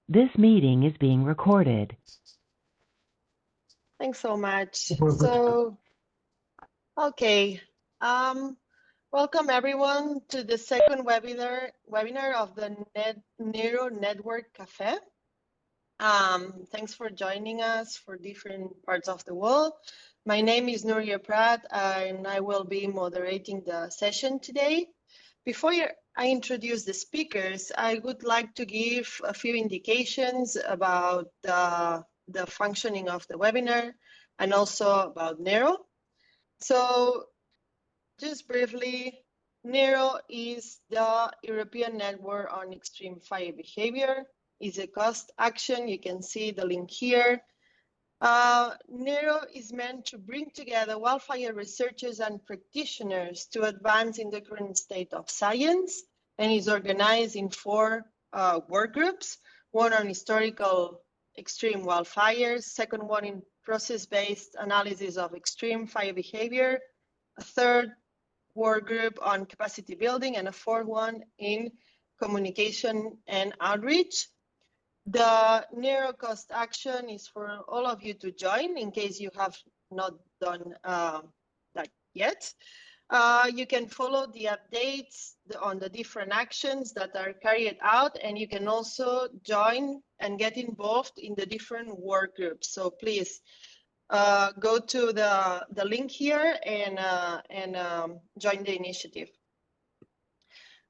This meeting is being recorded. Thanks so much. Okay. Welcome everyone to the second webinar of the NERO Network Cafe. Thanks for joining us for different parts of the world. My name is Nuria Prat, and I will be moderating the session today. Before I introduce the speakers, I would like to give a few indications about the functioning of the webinar and also about NERO. So just briefly, NERO is the European Network on Extreme Fire Behavior. It's a cost action. You can see the link here. NERO is meant to bring together wildfire researchers and practitioners to advance in the current state of science, and is organized in four work groups. One on historical extreme wildfires, second one in process-based analysis of extreme fire behavior, a third work group on capacity building, and a fourth one in communication and outreach. The NERO cost action is for all of you to join in case you have not done that yet. You can follow the updates on the different actions that are carried out, and you can also join and get involved in the different work groups. So please go to the link here and join the initiative.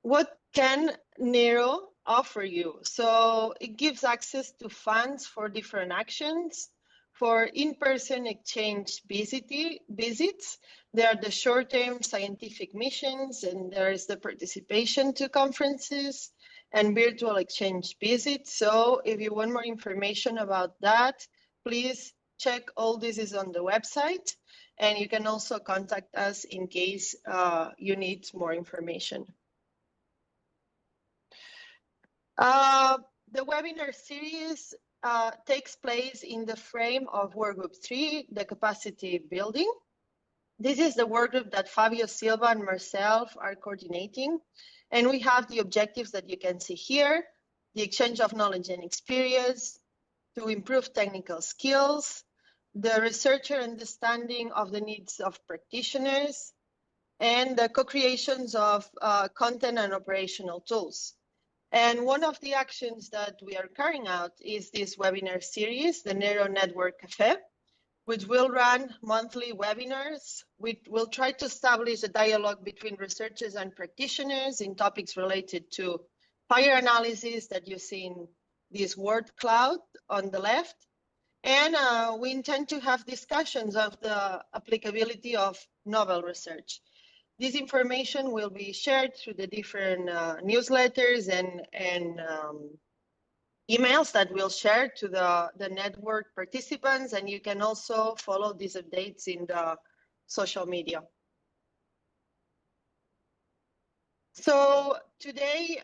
What can NERO offer you? So it gives access to funds for different actions, for in-person exchange visits. There are the short-term scientific missions, and there is the participation to conferences and virtual exchange visits. So if you want more information about that, please check all this is on the website, and you can also contact us in case you need more information. The webinar series takes place in the frame of Workgroup 3, the capacity building. This is the workgroup that Fabio Silva and myself are coordinating. And we have the objectives that you can see here: the exchange of knowledge and experience, to improve technical skills, the researcher understanding of the needs of practitioners, and the co-creations of content and operational tools. And one of the actions that we are carrying out is this webinar series, the NERO Network Cafe, which will run monthly webinars. We will try to establish a dialogue between researchers and practitioners in topics related to fire analysis that you see in this word cloud on the left. And we intend to have discussions of the applicability of novel research. This information will be shared through the different newsletters and emails that we'll share to the network participants, and you can also follow these updates in the social media. So today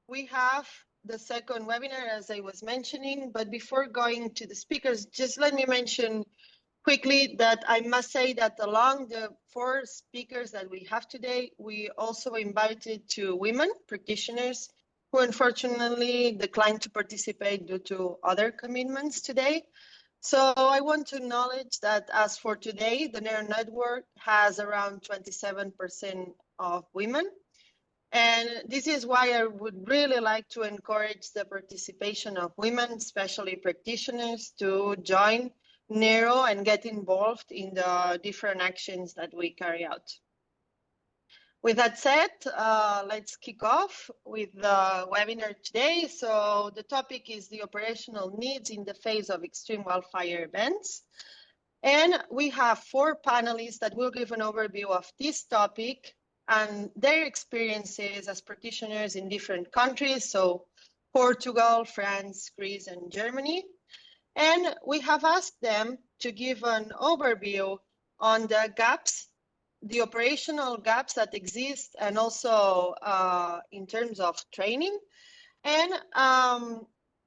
we have the second webinar, as I was mentioning, but before going to the speakers, just let me mention quickly that I must say that along the four speakers that we have today, we also invited two women practitioners who unfortunately declined to participate due to other commitments today. So I want to acknowledge that as for today, the NERO network has around 27% of women. And this is why I would really like to encourage the participation of women, especially practitioners, to join NERO and get involved in the different actions that we carry out. With that said, let's kick off with the webinar today. So the topic is the operational needs in the face of extreme wildfire events. And we have four panelists that will give an overview of this topic and their experiences as practitioners in different countries. So Portugal, France, Greece, and Germany. And we have asked them to give an overview on the gaps, the operational gaps that exist, and also in terms of training, and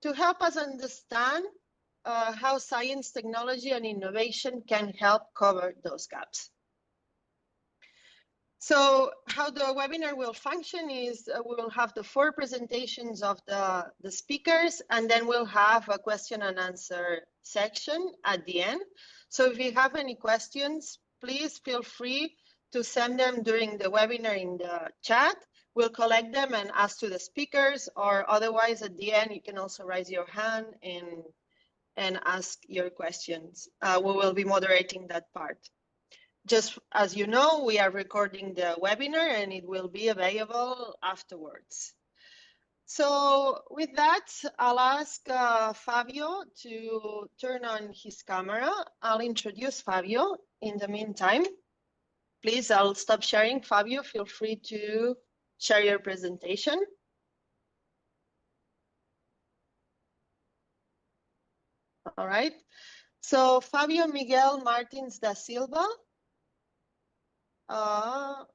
to help us understand how science, technology, and innovation can help cover those gaps. So how the webinar will function is we will have the 4 presentations of the speakers, and then we'll have a question and answer section at the end. So if you have any questions, please feel free to send them during the webinar in the chat. We'll collect them and ask to the speakers, or otherwise at the end, you can also raise your hand and ask your questions. We will be moderating that part. Just as you know, we are recording the webinar and it will be available afterwards. So with that, I'll ask Fabio to turn on his camera. I'll introduce Fabio in the meantime. Please, I'll stop sharing. Fabio, feel free to share your presentation. All right. So Fabio Miguel Martins da Silva. I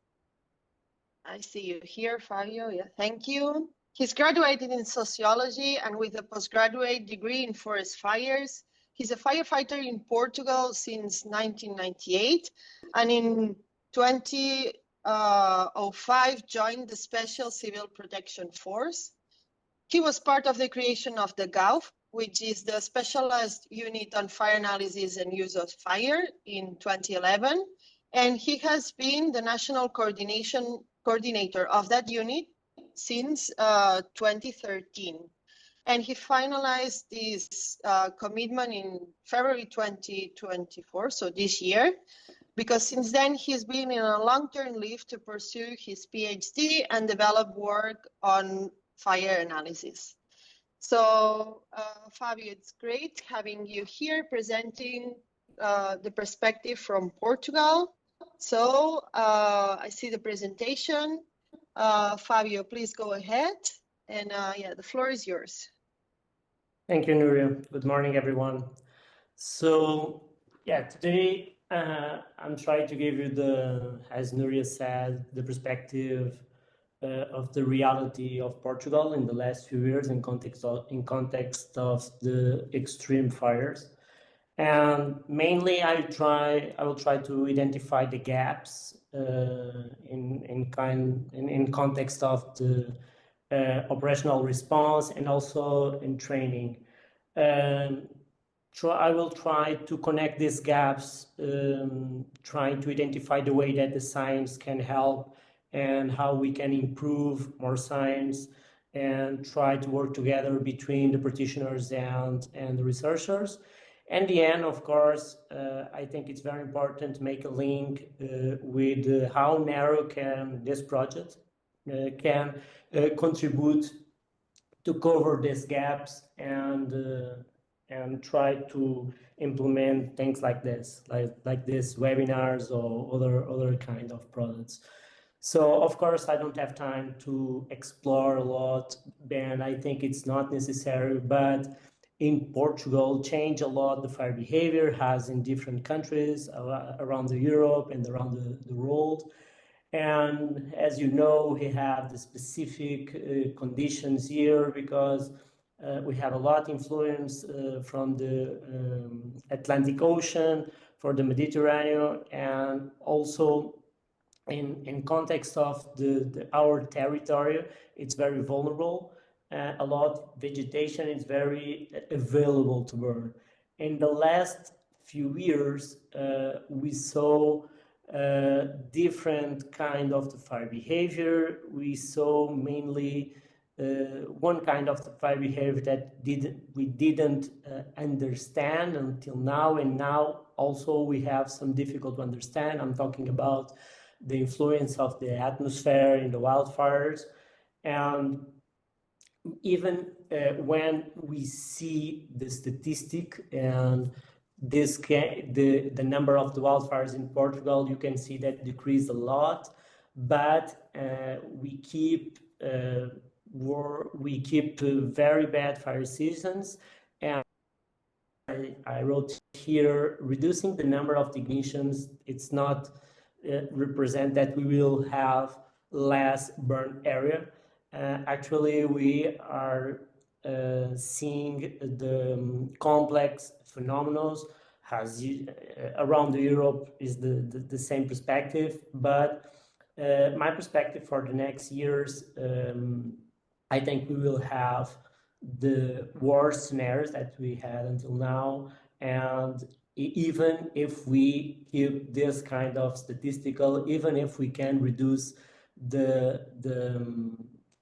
see you here, Fabio. Yeah, thank you. He's graduated in sociology and with a postgraduate degree in forest fires. He's a firefighter in Portugal since 1998, and in 2005 joined the Special Civil Protection Force. He was part of the creation of the GAUF, which is the Specialized Unit on Fire Analysis and Use of Fire, in 2011. And he has been the national coordinator of that unit since 2013. And he finalized this commitment in February 2024, so this year, because since then he's been in a long-term leave to pursue his PhD and develop work on fire analysis. So Fabio, it's great having you here presenting the perspective from Portugal. So I see the presentation. Fabio, please go ahead. And yeah, the floor is yours. Thank you, Nuria. Good morning, everyone. So yeah, today I'm trying to give you as Nuria said, the perspective of the reality of Portugal in the last few years in context of the extreme fires. And mainly I will try to identify the gaps in context of the operational response and also in training. I will try to connect these gaps, trying to identify the way that the science can help and how we can improve more science and try to work together between the practitioners and the researchers. And the end, of course, I think it's very important to make a link with how NERO this project can contribute to cover these gaps and try to implement things like this, like these webinars or other kind of products. So of course I don't have time to explore a lot, and I think it's not necessary, but in Portugal change a lot the fire behavior has in different countries around Europe and around the world. And as you know, we have the specific conditions here because we have a lot influence from the Atlantic Ocean for the Mediterranean, and also in context of our territory, it's very vulnerable. A lot vegetation is very available to burn. In the last few years, we saw different kind of the fire behavior. We saw mainly one kind of the fire behavior that we didn't understand until now, and now also we have some difficult to understand. I'm talking about the influence of the atmosphere in the wildfires. And even when we see the statistic and the number of the wildfires in Portugal, you can see that decreased a lot, but we keep very bad fire seasons. And I wrote here, reducing the number of ignitions, it's not represent that we will have less burn area. Actually, we are seeing the complex phenomena around Europe is the same perspective, but My perspective for the next years, I think we will have the worst scenarios that we had until now, and even if we keep this kind of statistical, even if we can reduce the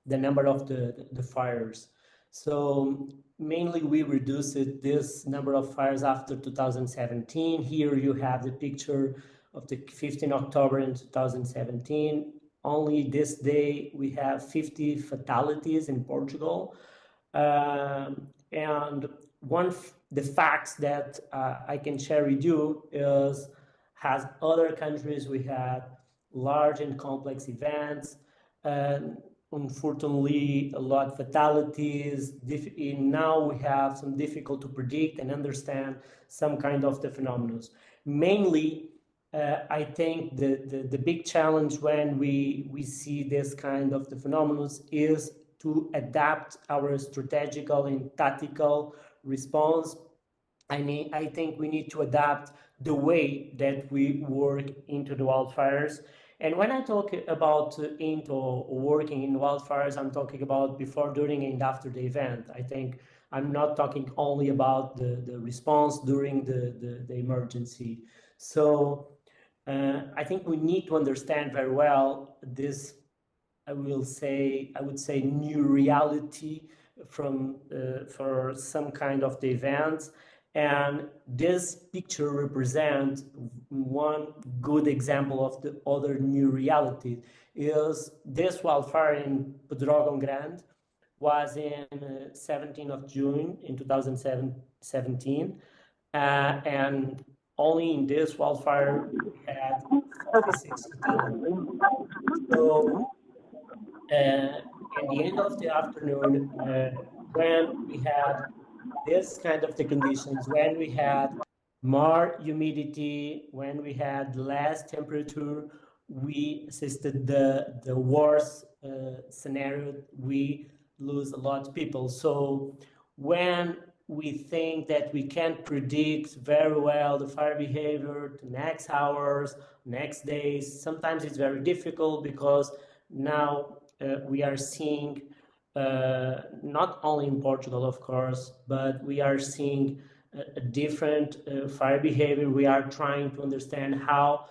number of the fires. So mainly we reduced this number of fires after 2017. Here you have the picture of the 15 October in 2017. Only this day we have 50 fatalities in Portugal. And the facts that I can share with you is, has other countries we had large and complex events, unfortunately a lot of fatalities. Now we have some difficult to predict and understand some kind of the phenomena. Mainly, I think the big challenge when we see this kind of the phenomena is to adapt our strategical and tactical response. I think we need to adapt the way that we work into the wildfires. And when I talk about into working in wildfires, I'm talking about before, during, and after the event. I think I'm not talking only about the response during the emergency. So I think we need to understand very well this, I would say new reality from for some kind of the events. And this picture represents one good example of the other new reality. Is this wildfire in Pedrógão Grande was in 17th of June in 2017, and only in this wildfire we had 46 fatalities. So at the end of the afternoon, when we had this kind of the conditions, when we had more humidity, when we had less temperature, we assisted the worst scenario. We lose a lot of people. So when we think that we can predict very well the fire behavior, the next hours, next days, sometimes it's very difficult because now we are seeing not only in Portugal, of course, but we are seeing a different fire behavior. We are trying to understand how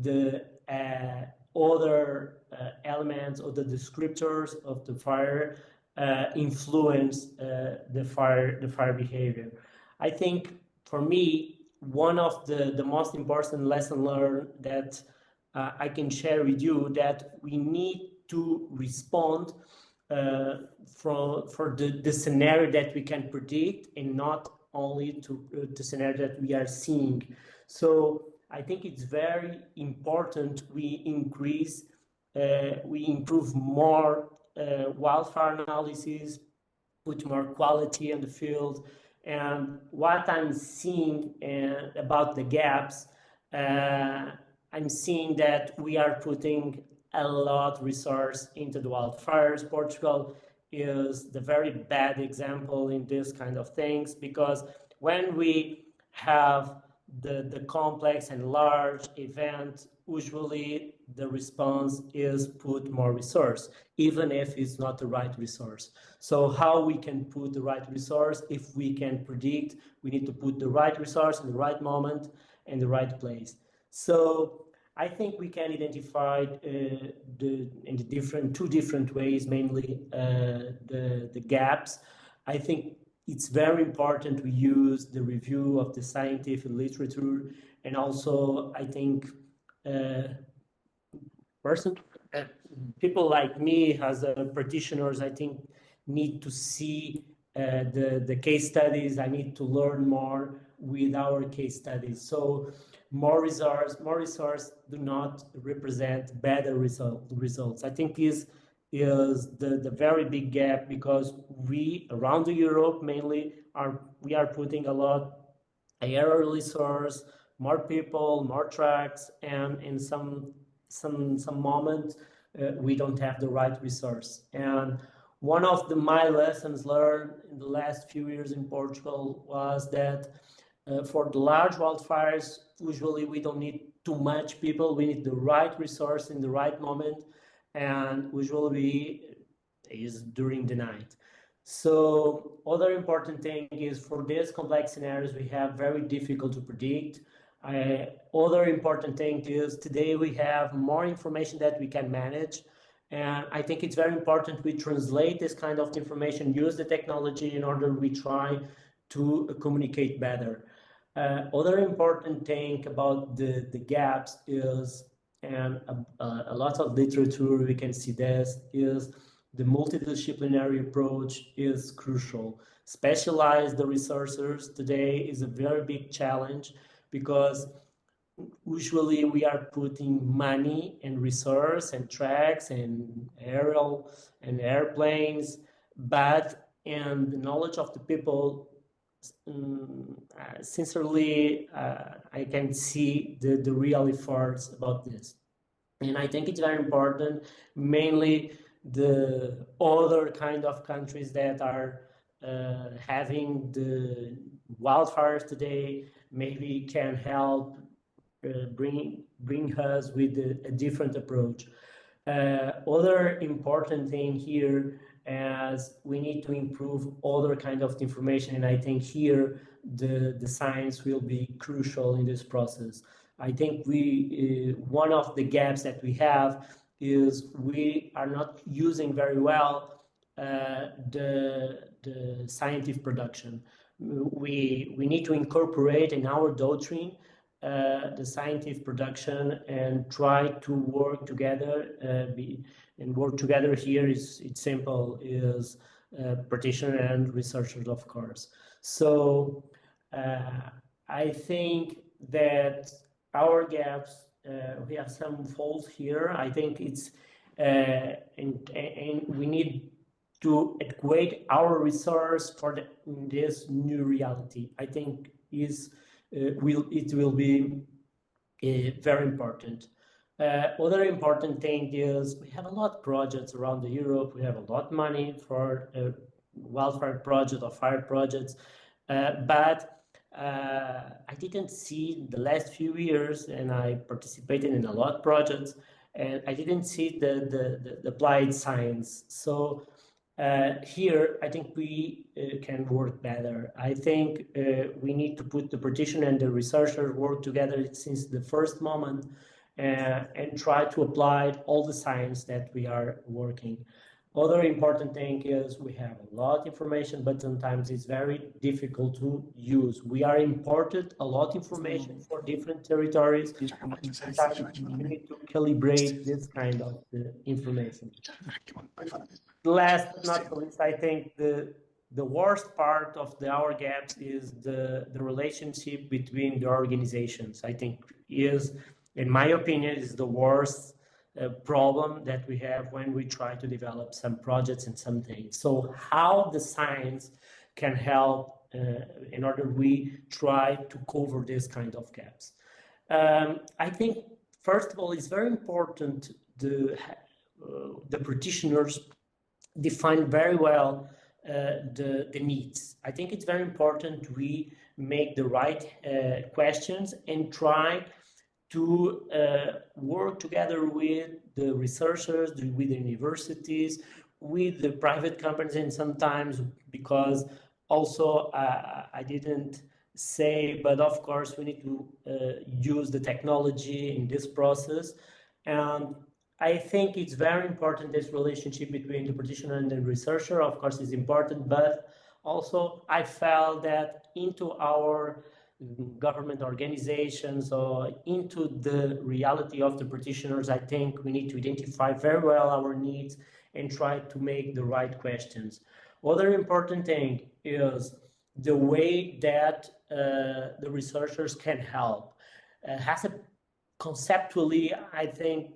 the other elements or the descriptors of the fire influence the fire behavior. I think for me, one of the most important lessons learned that I can share with you, that we need to respond for the scenario that we can predict, and not only to the scenario that we are seeing. So I think it's very important we improve more wildfire analysis, put more quality in the field. And what I'm seeing about the gaps, I'm seeing that we are putting a lot of resource into the wildfires. Portugal is the very bad example in this kind of things, because when we have the complex and large event, usually the response is put more resource, even if it's not the right resource. So how we can put the right resource? If we can predict, we need to put the right resource in the right moment and the right place. So I think we can identify in the two different ways, mainly the gaps. I think it's very important we use the review of the scientific literature, and also I think people like me as practitioners, I think, need to see the case studies. I need to learn more with our case studies. So more resource do not represent better results. I think is the very big gap, because we around Europe mainly we are putting a lot air resource, more people, more trucks, and in some moment we don't have the right resource. And one of my lessons learned in the last few years in Portugal was that for the large wildfires, usually we don't need too much people. We need the right resource in the right moment, and usually is during the night. So other important thing is for these complex scenarios we have very difficult to predict. Other important thing is today we have more information that we can manage, and I think it's very important we translate this kind of information, use the technology in order we try to communicate better. Other important thing about the gaps is, and a lot of literature we can see this, is the multidisciplinary approach is crucial. Specialize the researchers today is a very big challenge because usually we are putting money and resource and tracks and aerial and airplanes, but in the knowledge of the people, sincerely, I can see the real efforts about this. And I think it's very important, mainly the other kind of countries that are having the wildfires today, maybe can help bring us with a different approach. Other important thing here, as we need to improve other kind of information, and I think here the science will be crucial in this process. I think one of the gaps that we have is we are not using very well the scientific production. We need to incorporate in our doctrine the scientific production and try to work together. And work together here it's simple, is practitioner and researchers, of course. So I think that our gaps, we have some faults here. I think it's and we need to equate our resource for this new reality. I think it will be very important. Other important thing is we have a lot of projects around Europe. We have a lot of money for wildfire projects or fire projects, but I didn't see the last few years, and I participated in a lot of projects, and I didn't see the applied science. So here, I think we can work better. I think we need to put the practitioner and the researcher work together since the first moment and try to apply all the science that we are working. Other important thing is we have a lot of information, but sometimes it's very difficult to use. We are imported a lot of information for different territories. Sometimes we need to calibrate this kind of information. Last but not least, I think the worst part of our gaps is the relationship between the organizations. I think is, in my opinion, is the worst problem that we have when we try to develop some projects and some things. So how the science can help in order we try to cover this kind of gaps. I think, first of all, it's very important the practitioners define very well the needs. I think it's very important we make the right questions and try to work together with the researchers, with the universities, with the private companies, and sometimes, because also I didn't say, but of course we need to use the technology in this process. And I think it's very important, this relationship between the practitioner and the researcher, of course, is important, but also I felt that into our government organizations or into the reality of the practitioners, I think we need to identify very well our needs and try to make the right questions. Other important thing is the way that the researchers can help. Conceptually, I think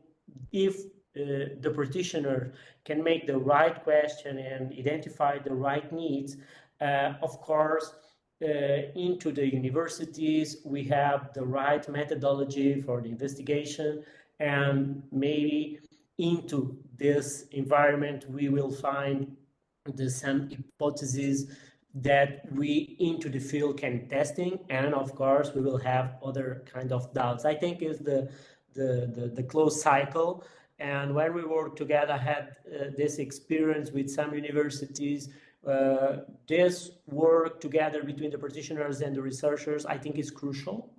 if the practitioner can make the right question and identify the right needs, of course, into the universities, we have the right methodology for the investigation, and maybe into this environment, we will find some hypotheses that we into the field can testing, and of course we will have other kind of doubts. I think is the closed cycle. And when we work together, had this experience with some universities, this work together between the practitioners and the researchers, I think is crucial.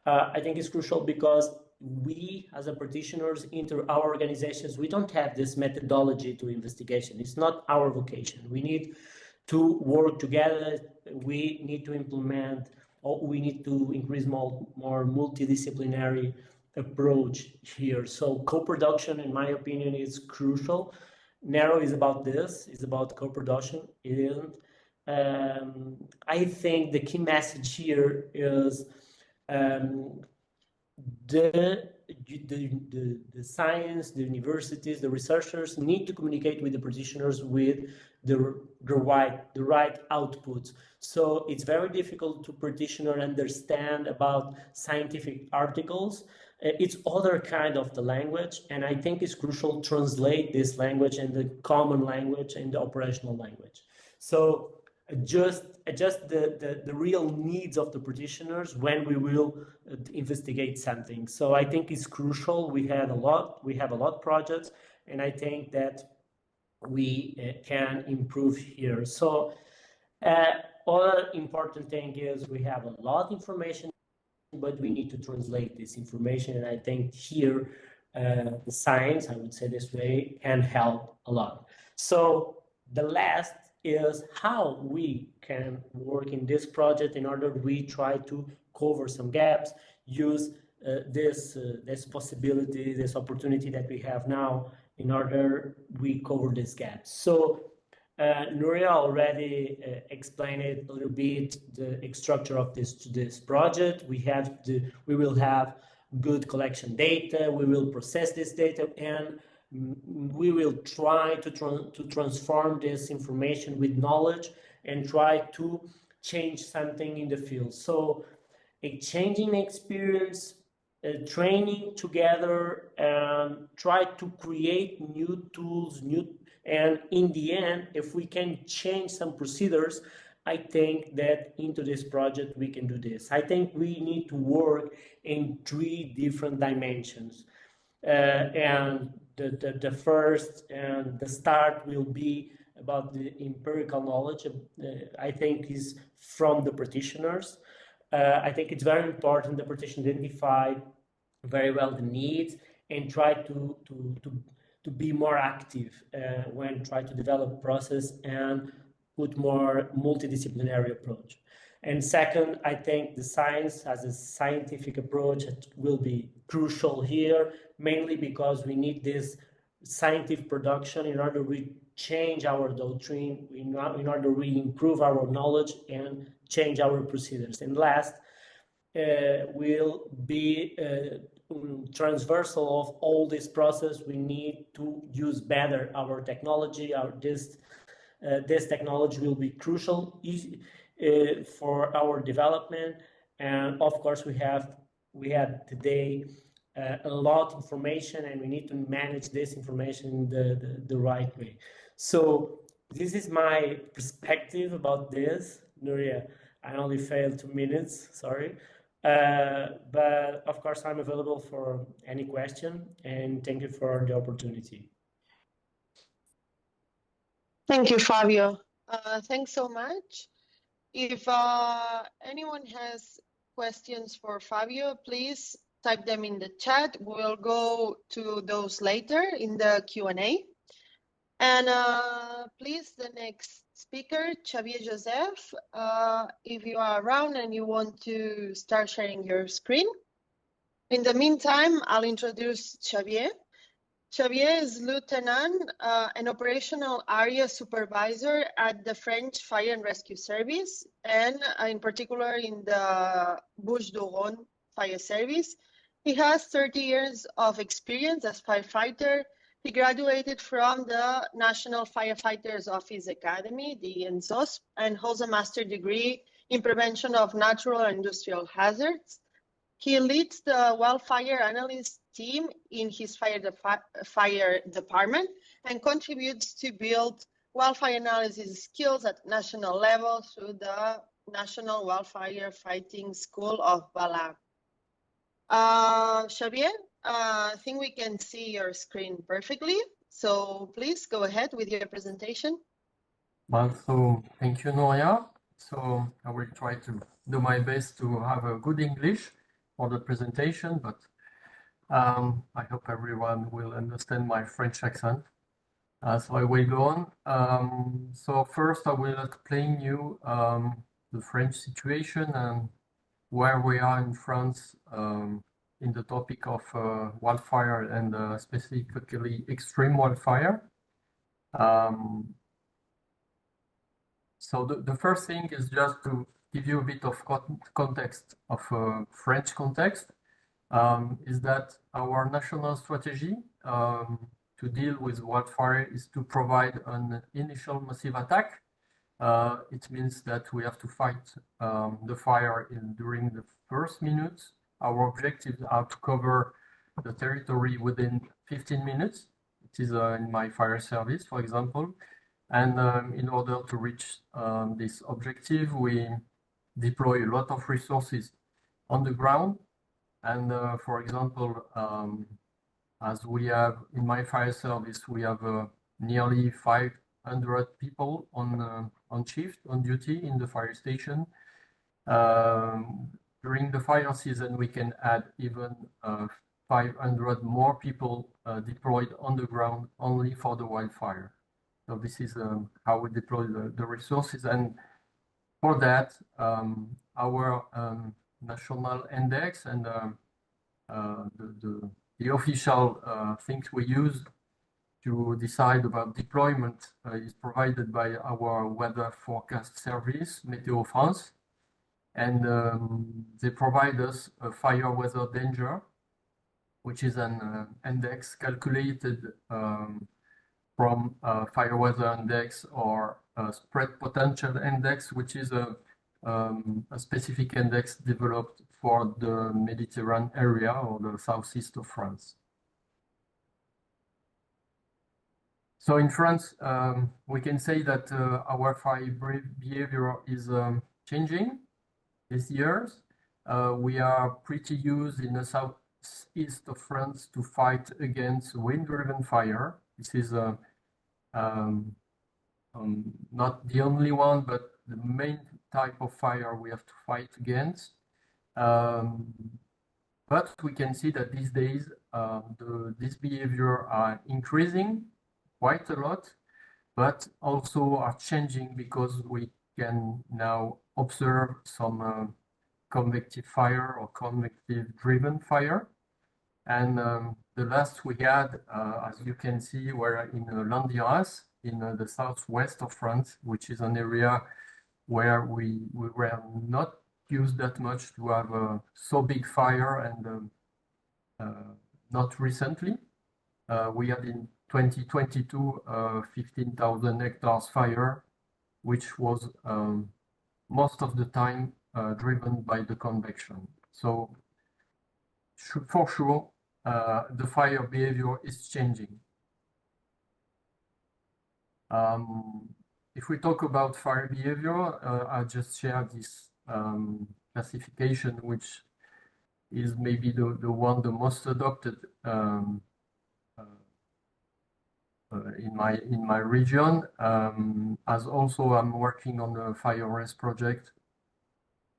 I think it's crucial because we as a practitioners into our organizations, we don't have this methodology to investigation. It's not our vocation. We need to work together. We need to implement, or we need to increase more multidisciplinary approach here. So co-production, in my opinion, is crucial. NERO is about this, is about co-production. And I think the key message here is the science, the universities, the researchers need to communicate with the practitioners with the right outputs. So it's very difficult to practitioner understand about scientific articles. It's other kind of the language, and I think it's crucial to translate this language in the common language and the operational language. So adjust the real needs of the practitioners when we will investigate something. So I think it's crucial. We have a lot of projects, and I think that we can improve here. So other important thing is we have a lot of information, but we need to translate this information, and I think here the science, I would say this way, can help a lot. So the last is how we can work in this project in order we try to cover some gaps, use this possibility, this opportunity that we have now in order we cover these gaps. So Nuria already explained it a little bit, the structure of this project. We will have good collection data, we will process this data, and we will try to transform this information with knowledge and try to change something in the field. So a changing experience, training together, and try to create new tools, and in the end, if we can change some procedures, I think that into this project we can do this. I think we need to work in 3 different dimensions. And the first and the start will be about the empirical knowledge, I think is from the practitioners. I think it's very important the practitioner identify very well the needs and try to be more active when try to develop process and put more multidisciplinary approach. And second, I think the science as a scientific approach will be crucial here, mainly because we need this scientific production in order we change our doctrine, in order we improve our knowledge and change our procedures. And last, will be transversal of all this process. We need to use better our technology. This technology will be crucial for our development. And of course, we had today a lot of information, and we need to manage this information the right way. So this is my perspective about this. Nuria, I only failed 2 minutes, sorry. But of course, I'm available for any question, and thank you for the opportunity. Thank you, Fabio. Thanks so much. If anyone has questions for Fabio, please type them in the chat. We'll go to those later in the Q&A. And please, the next speaker, Xavier Joseph, if you are around and you want to start sharing your screen. In the meantime, I'll introduce Xavier. Xavier is Lieutenant and Operational Area Supervisor at the French Fire and Rescue Service, and in particular in the Bouches-du-Rhône Fire Service. He has 30 years of experience as firefighter. He graduated from the National Firefighters Office Academy, the NSOS, and holds a master's degree in prevention of natural and industrial hazards. He leads the wildfire analyst team in his fire department and contributes to build wildfire analysis skills at national level through the National Wildfire Fighting School of Balam. Xavier, I think we can see your screen perfectly. So please go ahead with your presentation. Well, so thank you, Noria. So I will try to do my best to have a good English for the presentation, but I hope everyone will understand my French accent. So I will go on. So first I will explain you the French situation and where we are in France in the topic of wildfire and specifically extreme wildfire. So the first thing is just to give you a bit of context of French context, is that our national strategy to deal with wildfire is to provide an initial massive attack. It means that we have to fight the fire during the first minutes. Our objectives are to cover the territory within 15 minutes. It is in my fire service, for example. And in order to reach this objective, we deploy a lot of resources on the ground. And for example, as we have in my fire service, we have nearly 500 people on shift, on duty in the fire station. During the fire season, we can add even 500 more people deployed on the ground only for the wildfire. So this is how we deploy the resources. And for that, our national index and the official things we use to decide about deployment is provided by our weather forecast service, Météo France. And they provide us a fire weather danger, which is an index calculated from fire weather index or spread potential index, which is a specific index developed for the Mediterranean area or the southeast of France. So in France, we can say that our fire behavior is changing these years. We are pretty used in the southeast of France to fight against wind-driven fire. This is not the only one, but the main type of fire we have to fight against. But we can see that these days this behavior are increasing quite a lot, but also are changing because we can now observe some convective fire or convective driven fire. And the last we had, as you can see, were in Landiras, in the southwest of France, which is an area where we were not used that much to have so big fire, and not recently. We had in 2022 15,000 hectares fire, which was most of the time driven by the convection. So for sure, the fire behavior is changing. If we talk about fire behavior, I just share this classification, which is maybe the one the most adopted in my region. As also I'm working on a fire risk project.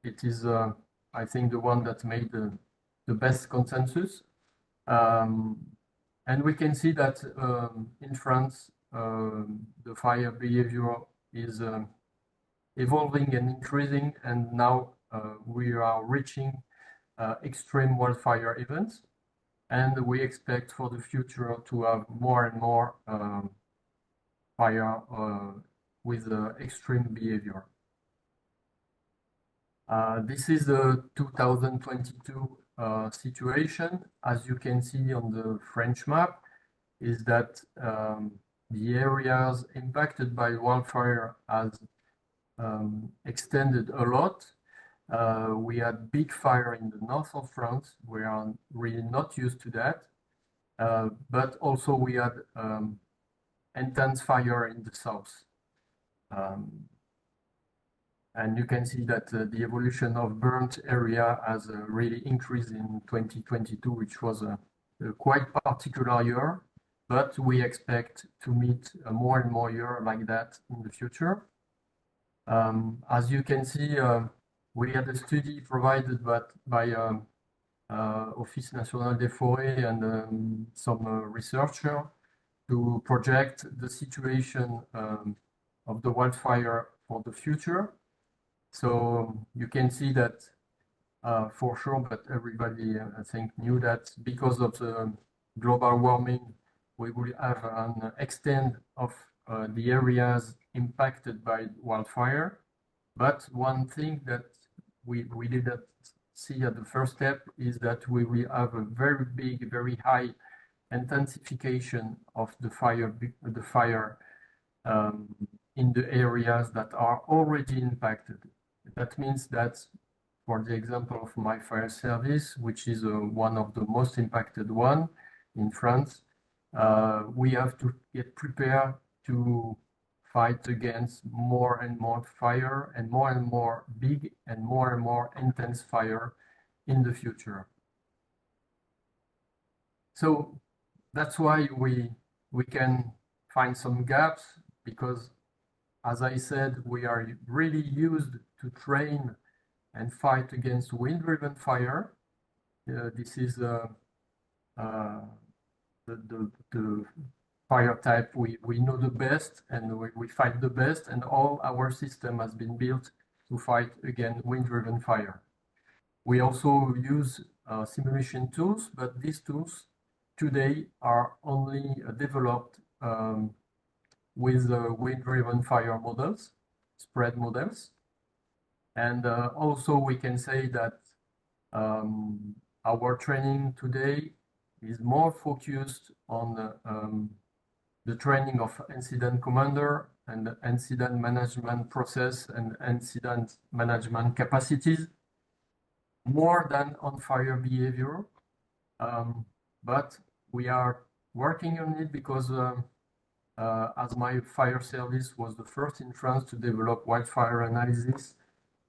It is I think the one that made the best consensus. And we can see that in France, the fire behavior is evolving and increasing, and now we are reaching extreme wildfire events, and we expect for the future to have more and more fire with extreme behavior. This is the 2022 situation. As you can see on the French map, is that the areas impacted by wildfire has extended a lot. We had big fire in the north of France. We are really not used to that. But also we had intense fire in the south. And you can see that the evolution of burnt area has really increased in 2022, which was a quite particular year, but we expect to meet more and more year like that in the future. As you can see, we had a study provided by Office National des Forêts and some researcher to project the situation of the wildfire for the future. So you can see that for sure, but everybody I think knew that because of the global warming, we will have an extent of the areas impacted by wildfire. But one thing that we didn't see at the first step is that we will have a very big, very high intensification of the fire in the areas that are already impacted. That means that, for the example of my fire service, which is one of the most impacted one in France, we have to get prepared to fight against more and more fire and more big and more intense fire in the future. So that's why we can find some gaps, because as I said, we are really used to train and fight against wind-driven fire. This is the fire type we know the best, and we fight the best, and all our system has been built to fight against wind-driven fire. We also use simulation tools, but these tools today are only developed with wind-driven fire models, spread models. And also we can say that our training today is more focused on the training of incident commander and the incident management process and incident management capacities, more than on fire behavior. But we are working on it because as my fire service was the first in France to develop wildfire analysis,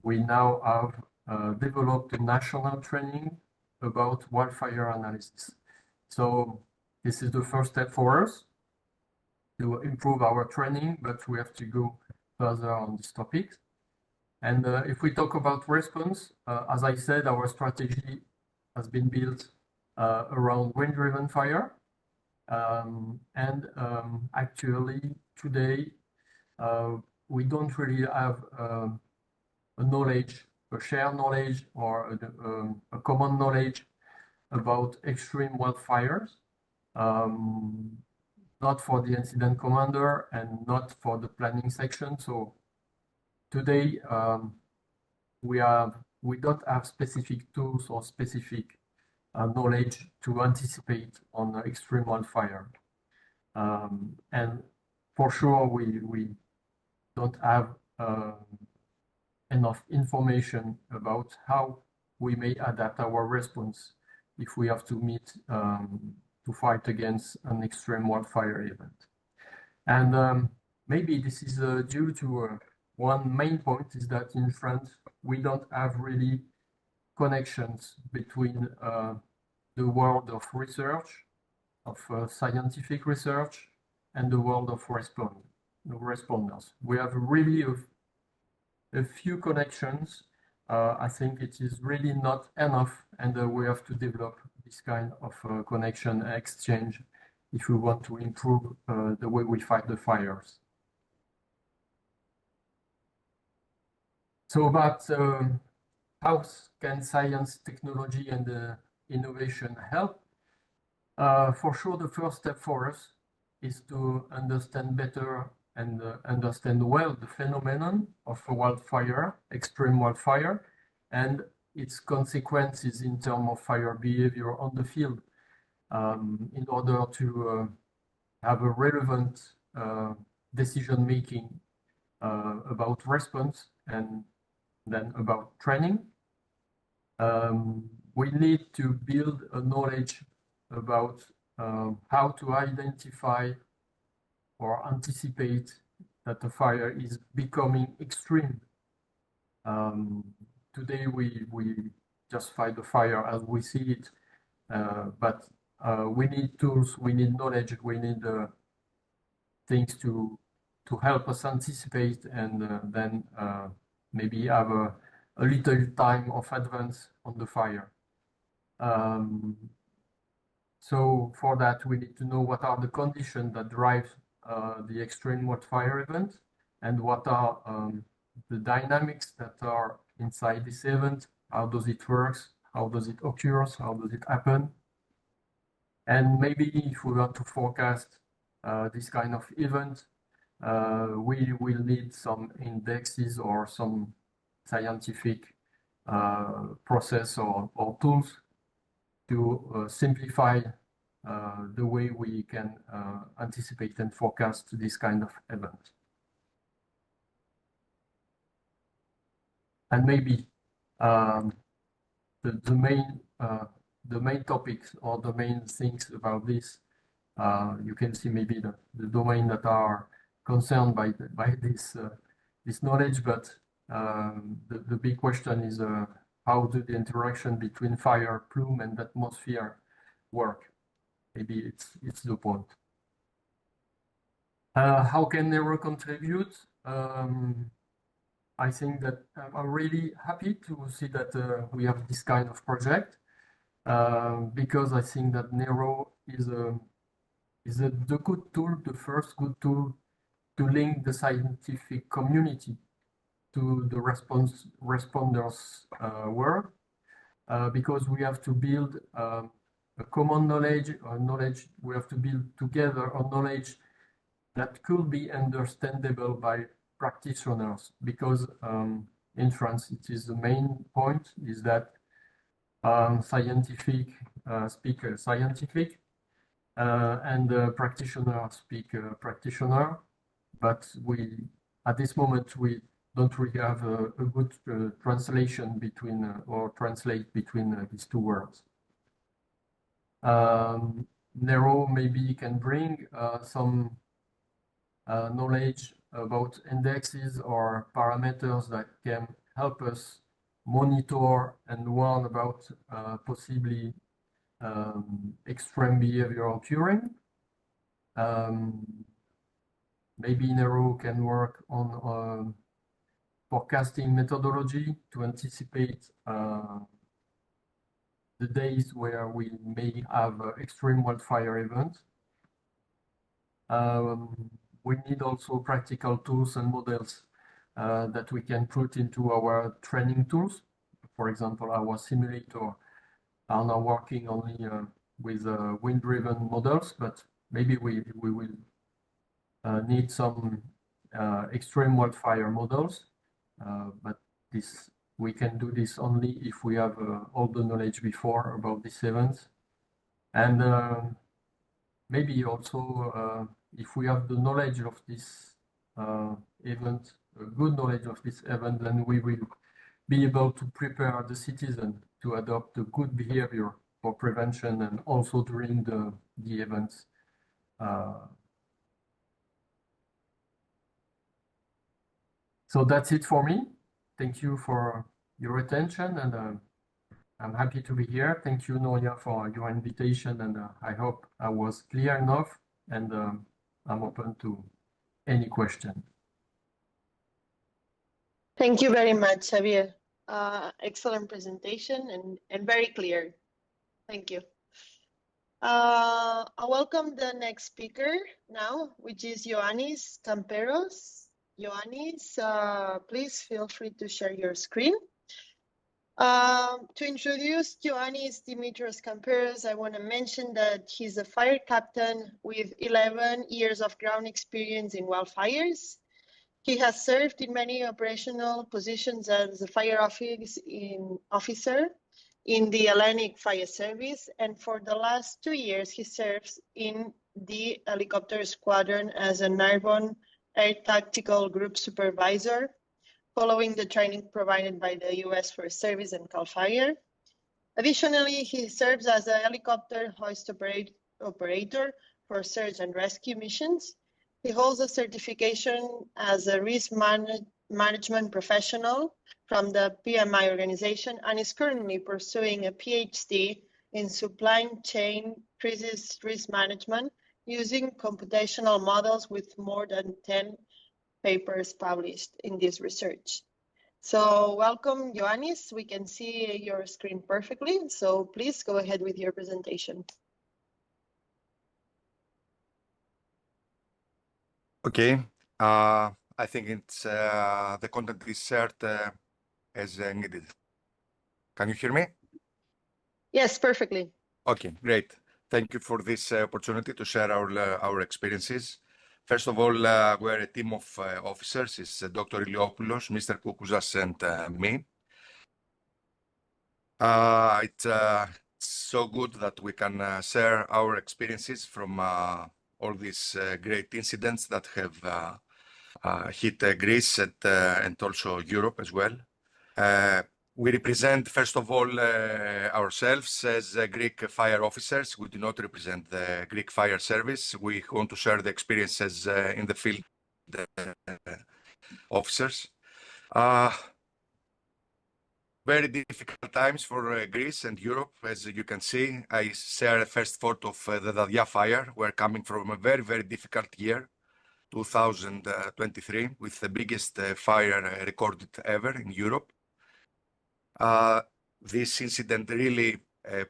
we now have developed a national training about wildfire analysis. So this is the first step for us to improve our training, but we have to go further on this topic. And if we talk about response, as I said, our strategy has been built around wind-driven fire. Actually, today, we don't really have a knowledge, a shared knowledge, or a common knowledge about extreme wildfires. Not for the incident commander and not for the planning section. So today, we don't have specific tools or specific knowledge to anticipate on extreme wildfire. And for sure, we don't have enough information about how we may adapt our response if we have to meet to fight against an extreme wildfire event. And maybe this is due to one main point, is that in France, we don't have really connections between the world of research, of scientific research, and the world of responders. We have really a few connections. I think it is really not enough, and we have to develop this kind of connection exchange if we want to improve the way we fight the fires. So about how can science, technology, and innovation help? For sure, the first step for us is to understand better and understand well the phenomenon of a wildfire, extreme wildfire, and its consequences in terms of fire behavior on the field, in order to have a relevant decision making about response and then about training. We need to build a knowledge about how to identify or anticipate that the fire is becoming extreme. Today we just fight the fire as we see it, but we need tools, we need knowledge, we need things to help us anticipate and then maybe have a little time of advance on the fire. So for that, we need to know what are the conditions that drive the extreme wildfire event and what are the dynamics that are inside this event. How does it work? How does it occur? How does it happen? And maybe if we want to forecast this kind of event, we will need some indexes or some scientific process or tools to simplify the way we can anticipate and forecast this kind of event. And maybe the main topics or the main things about this, you can see maybe the domain that are concerned by this knowledge, but the big question is how do the interaction between fire, plume, and atmosphere work? Maybe it's the point. How can NERO contribute? I think that I'm really happy to see that we have this kind of project because I think that NERO is the good tool, the first good tool to link the scientific community to the responders' work, because we have to build a common knowledge, we have to build together a knowledge that could be understandable by practitioners, because in France, it is the main point is that scientific speak scientific and practitioner speak practitioner, but at this moment we don't really have a good translation between or translate between these two words. NERO maybe can bring some knowledge about indexes or parameters that can help us monitor and warn about possibly extreme behavior occurring. Maybe NERO can work on forecasting methodology to anticipate the days where we may have extreme wildfire events. We need also practical tools and models that we can put into our training tools. For example, our simulator are now working only with wind-driven models, but maybe we will need some extreme wildfire models. But we can do this only if we have all the knowledge before about these events. And maybe also if we have the knowledge of this event, a good knowledge of this event, then we will be able to prepare the citizen to adopt a good behavior for prevention and also during the events. So that's it for me. Thank you for your attention, and I'm happy to be here. Thank you, Noria, for your invitation, and I hope I was clear enough, and I'm open to any question. Thank you very much, Xavier. Excellent presentation and very clear. Thank you. I welcome the next speaker now, which is Ioannis Camperos. Ioannis, please feel free to share your screen. To introduce Ioannis Dimitrios Camperos, I want to mention that he's a fire captain with 11 years of ground experience in wildfires. He has served in many operational positions as a fire officer in the Hellenic Fire Service, and for the last 2 years he serves in the helicopter squadron as an airborne air tactical group supervisor, following the training provided by the US Forest Service and CAL FIRE. Additionally, he serves as a helicopter hoist operator for search and rescue missions. He holds a certification as a risk management professional from the PMI organization and is currently pursuing a PhD in supply chain crisis risk management using computational models with more than 10 papers published in this research. So welcome, Ioannis. We can see your screen perfectly. So please go ahead with your presentation. Okay. I think it's the content is shared as needed. Can you hear me? Yes, perfectly. Okay, great. Thank you for this opportunity to share our experiences. First of all, we're a team of officers. It's Dr. Iliopoulos, Mr. Koukouzas, and me. It's so good that we can share our experiences from all these great incidents that have hit Greece and also Europe as well. We represent, first of all, ourselves as Greek fire officers. We do not represent the Greek fire service. We want to share the experiences in the field officers. Very difficult times for Greece and Europe. As you can see, I share a first photo of the Dadia fire. We're coming from a very, very difficult year, 2023, with the biggest fire recorded ever in Europe. This incident really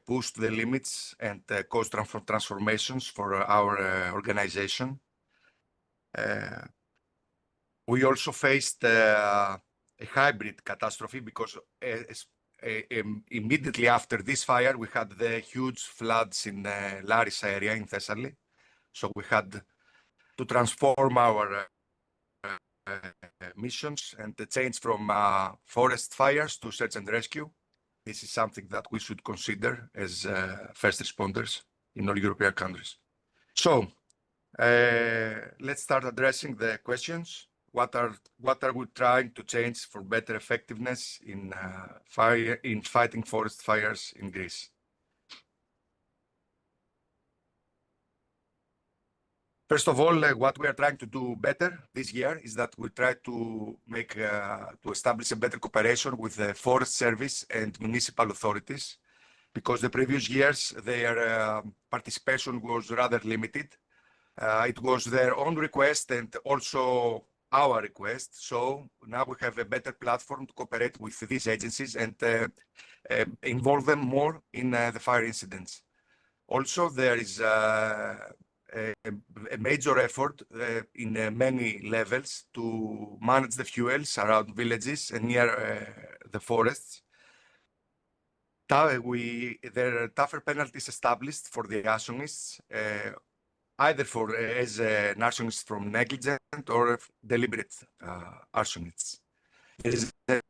pushed the limits and caused transformations for our organization. We also faced a hybrid catastrophe because immediately after this fire, we had the huge floods in Larissa area in Thessaly. So we had to transform our missions and change from forest fires to search and rescue. This is something that we should consider as first responders in all European countries. So let's start addressing the questions. What are we trying to change for better effectiveness in fighting forest fires in Greece? First of all, what we are trying to do better this year is that we try to establish a better cooperation with the Forest Service and municipal authorities, because the previous years their participation was rather limited. It was their own request and also our request. So now we have a better platform to cooperate with these agencies and involve them more in the fire incidents. Also, there is a major effort in many levels to manage the fuels around villages and near the forests. There are tougher penalties established for the arsonists, either as an arsonist from negligent or deliberate arsonists. There is an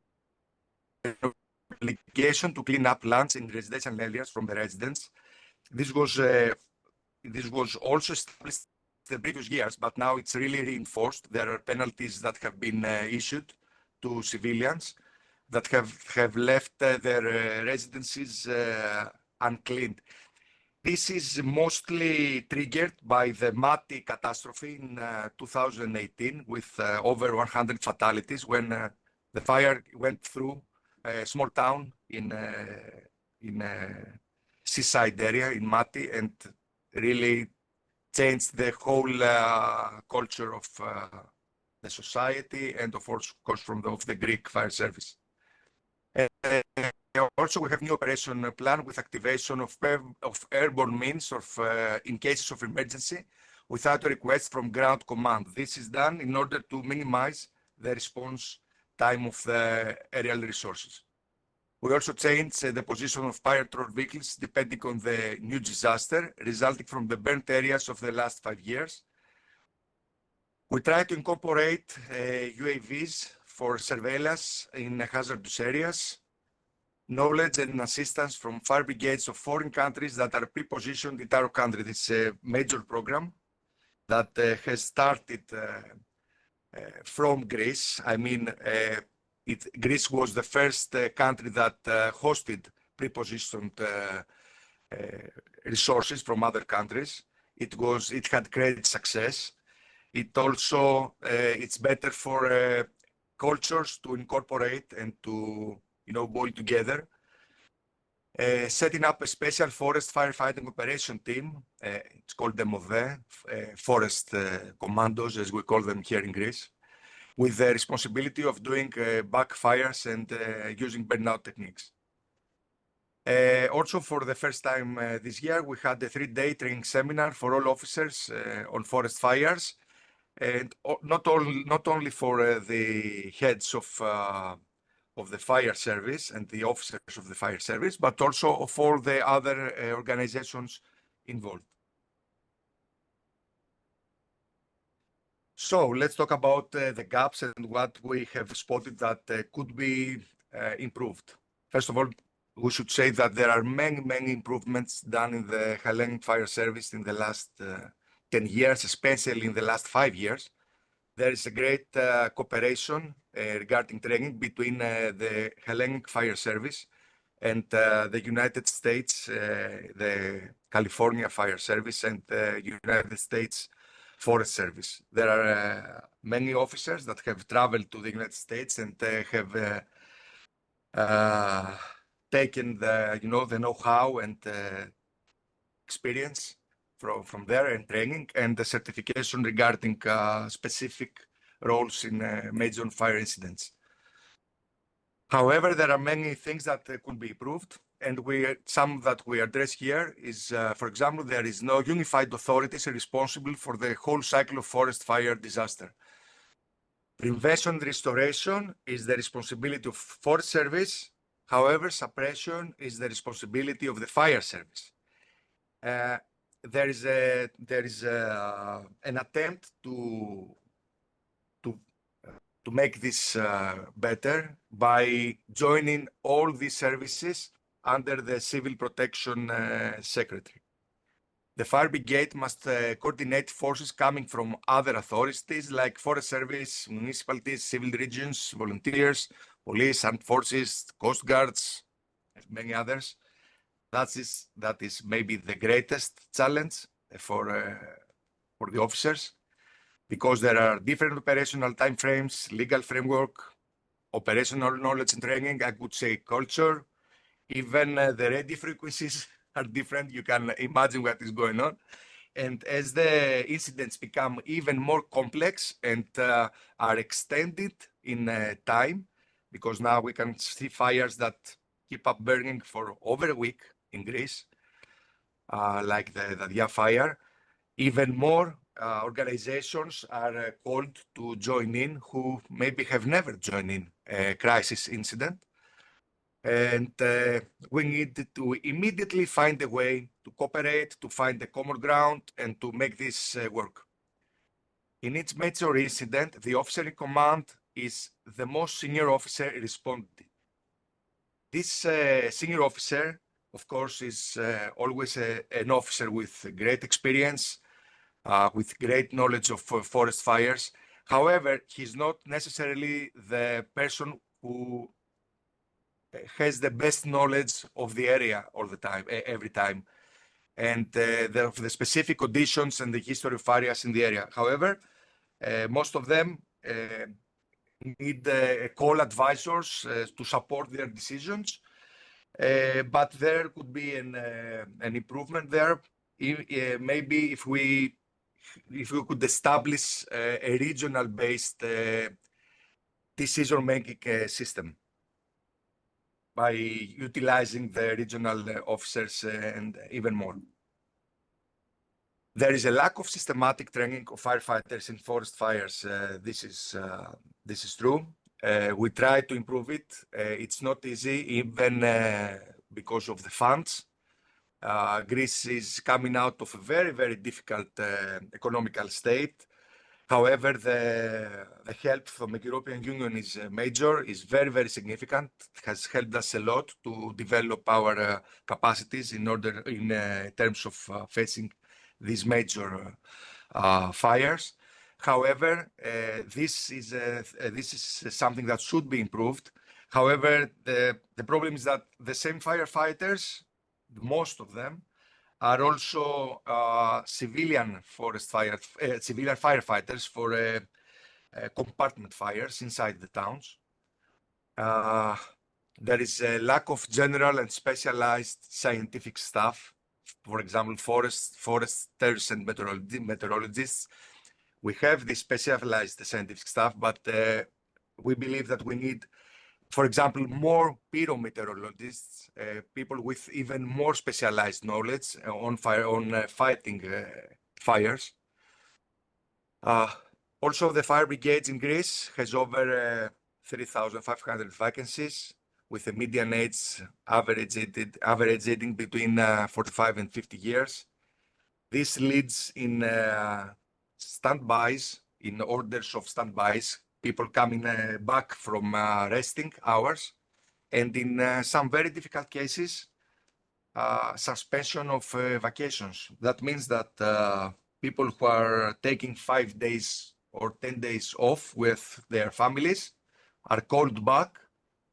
obligation to clean up lands in residential areas from the residents. This was also established in the previous years, but now it's really reinforced. There are penalties that have been issued to civilians that have left their residences uncleaned. This is mostly triggered by the Mati catastrophe in 2018 with over 100 fatalities when the fire went through a small town in a seaside area in Mati and really changed the whole culture of the society and of course of the Greek fire service. Also, we have new operation plan with activation of airborne means in cases of emergency without a request from ground command. This is done in order to minimize the response time of the aerial resources. We also change the position of fire patrol vehicles depending on the new disaster resulting from the burnt areas of the last 5 years. We try to incorporate UAVs for surveillance in hazardous areas, knowledge and assistance from fire brigades of foreign countries that are pre-positioned in our country. This is a major program that has started from Greece. I mean, Greece was the first country that hosted pre-positioned resources from other countries. It had great success. It also it's better for cultures to incorporate and to boil together. Setting up a special forest firefighting operation team. It's called the MOVE, Forest Commandos, as we call them here in Greece, with the responsibility of doing backfires and using burnout techniques. Also, for the first time this year, we had a 3-day training seminar for all officers on forest fires, and not only for the heads of the fire service and the officers of the fire service, but also of all the other organizations involved. So let's talk about the gaps and what we have spotted that could be improved. First of all, we should say that there are many improvements done in the Hellenic Fire Service in the last 10 years, especially in the last 5 years. There is a great cooperation regarding training between the Hellenic Fire Service and the United States, the California Fire Service, and the United States Forest Service. There are many officers that have traveled to the United States and have taken the know-how and experience from there, and training and the certification regarding specific roles in major fire incidents. However, there are many things that could be improved, and some that we address here is, for example, there is no unified authorities responsible for the whole cycle of forest fire disaster. Prevention and restoration is the responsibility of Forest Service. However, suppression is the responsibility of the Fire Service. There is an attempt to make this better by joining all these services under the Civil Protection Secretary. The fire brigade must coordinate forces coming from other authorities like Forest Service, municipalities, civil regions, volunteers, police, armed forces, coast guards, and many others. That is maybe the greatest challenge for the officers, because there are different operational timeframes, legal framework, operational knowledge and training, I could say culture, even the radio frequencies are different. You can imagine what is going on. And as the incidents become even more complex and are extended in time, because now we can see fires that keep up burning for over a week in Greece, like the Dadia fire, even more organizations are called to join in who maybe have never joined in a crisis incident. And we need to immediately find a way to cooperate, to find a common ground, and to make this work. In each major incident, the officer in command is the most senior officer responding. This senior officer, of course, is always an officer with great experience, with great knowledge of forest fires. However, he's not necessarily the person who has the best knowledge of the area all the time, every time, and the specific conditions and the history of areas in the area. However, most of them need call advisors to support their decisions, but there could be an improvement there. Maybe if we could establish a regional-based decision-making system by utilizing the regional officers and even more. There is a lack of systematic training of firefighters in forest fires. This is true. We try to improve it. It's not easy, even because of the funds. Greece is coming out of a very difficult economical state. However, the help from the European Union is major, is very significant. It has helped us a lot to develop our capacities in terms of facing these major fires. However, this is something that should be improved. However, the problem is that the same firefighters, most of them, are also civilian firefighters for compartment fires inside the towns. There is a lack of general and specialized scientific staff. For example, foresters and meteorologists. We have this specialized scientific staff, but we believe that we need, for example, more pyrometeorologists, people with even more specialized knowledge on fighting fires. Also, the fire brigades in Greece has over 3,500 vacancies, with a median age averaging between 45 and 50 years. This leads in standbys, in orders of standbys, people coming back from resting hours, and in some very difficult cases, suspension of vacations. That means that people who are taking 5 days or 10 days off with their families are called back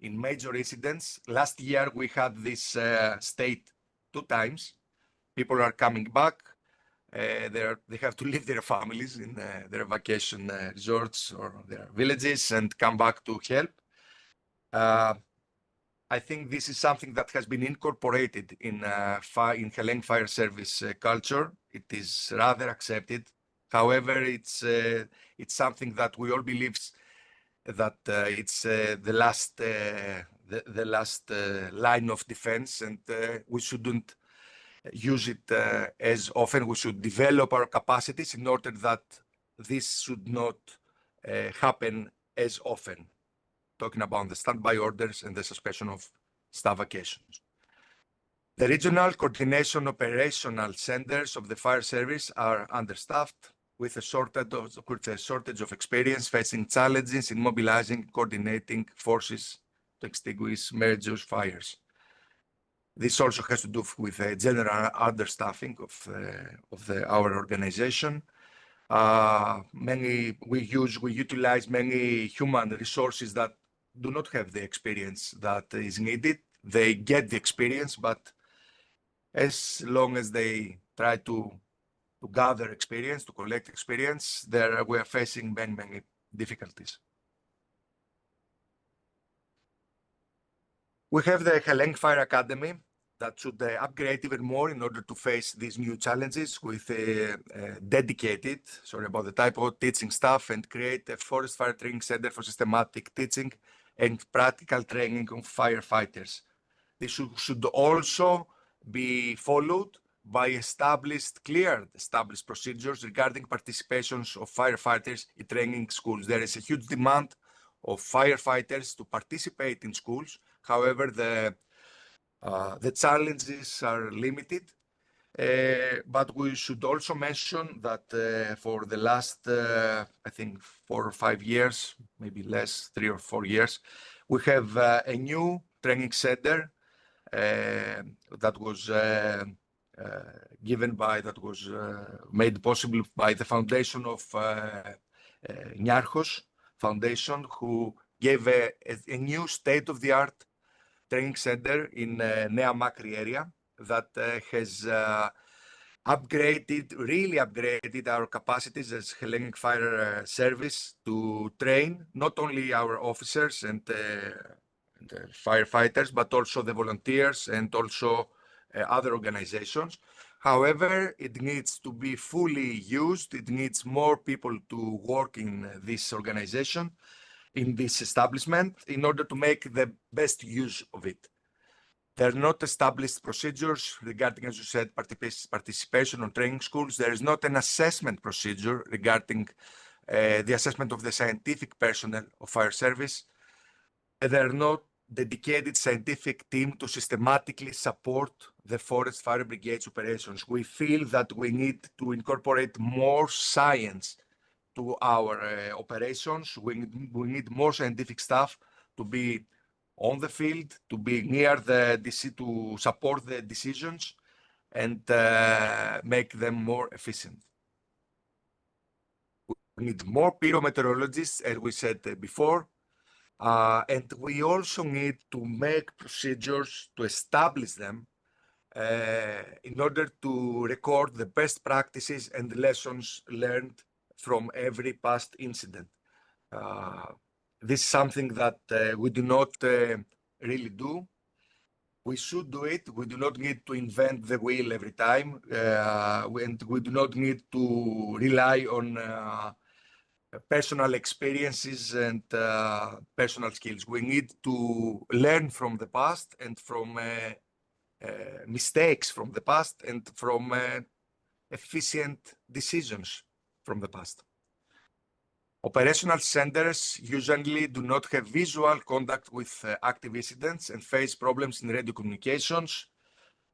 in major incidents. Last year, we had this state 2 times. People are coming back. They have to leave their families in their vacation resorts or their villages and come back to help. I think this is something that has been incorporated in Hellenic fire service culture. It is rather accepted. However, it's something that we all believe that it's the last line of defense, and we shouldn't use it as often. We should develop our capacities in order that this should not happen as often. Talking about the standby orders and the suspension of staff vacations. The regional coordination operational centers of the fire service are understaffed, with a shortage of experience, facing challenges in mobilizing, coordinating forces to extinguish major fires. This also has to do with a general understaffing of our organization. We utilize many human resources that do not have the experience that is needed. They get the experience, but as long as they try to gather experience, to collect experience, we are facing many difficulties. We have the Hellenic Fire Academy that should upgrade even more in order to face these new challenges with a dedicated, sorry about the typo, teaching staff, and create a forest fire training center for systematic teaching and practical training of firefighters. This should also be followed by clear established procedures regarding participations of firefighters in training schools. There is a huge demand of firefighters to participate in schools. However, the challenges are limited. But we should also mention that for the last, I think, 4 or 5 years, maybe less, 3 or 4 years, we have a new training center that was made possible by the foundation of Niarchos Foundation, who gave a new state-of-the-art training center in Nea Makri area that has really upgraded our capacities as Hellenic Fire Service to train not only our officers and firefighters, but also the volunteers and also other organizations. However, it needs to be fully used. It needs more people to work in this organization, in this establishment, in order to make the best use of it. There are not established procedures regarding, as you said, participation on training schools. There is not an assessment procedure regarding the assessment of the scientific personnel of fire service. There are not dedicated scientific team to systematically support the forest fire brigades operations. We feel that we need to incorporate more science to our operations. We need more scientific staff to be on the field, to be near to support the decisions and make them more efficient. We need more pyrometeorologists, as we said before, and we also need to make procedures to establish them in order to record the best practices and lessons learned from every past incident. This is something that we do not really do. We should do it. We do not need to invent the wheel every time, and we do not need to rely on personal experiences and personal skills. We need to learn from the past and from mistakes from the past and from efficient decisions from the past. Operational centers usually do not have visual contact with active incidents and face problems in radio communications.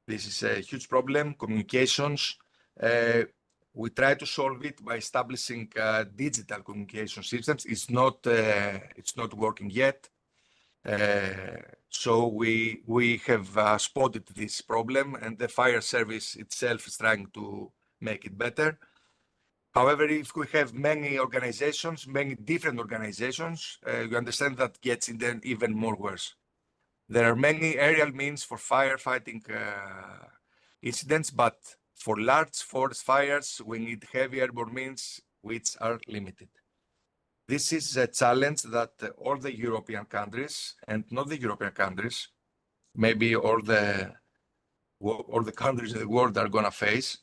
This is a huge problem, communications. We try to solve it by establishing digital communication systems. It's not working yet. So we have spotted this problem, and the fire service itself is trying to make it better. However, if we have many organizations, many different organizations, you understand that gets even more worse. There are many aerial means for firefighting incidents, but for large forest fires, we need heavy airborne means, which are limited. This is a challenge that all the European countries, and not the European countries, maybe all the countries in the world are going to face.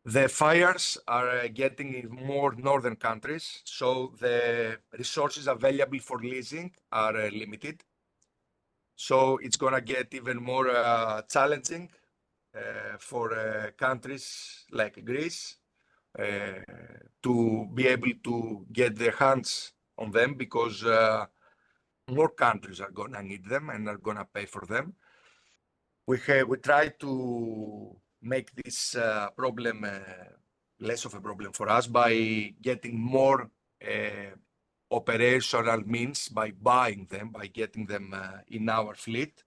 The fires are getting in more northern countries, so the resources available for leasing are limited. So it's going to get even more challenging for countries like Greece to be able to get their hands on them, because more countries are going to need them and are going to pay for them. We try to make this problem less of a problem for us by getting more operational means, by buying them, by getting them in our fleet.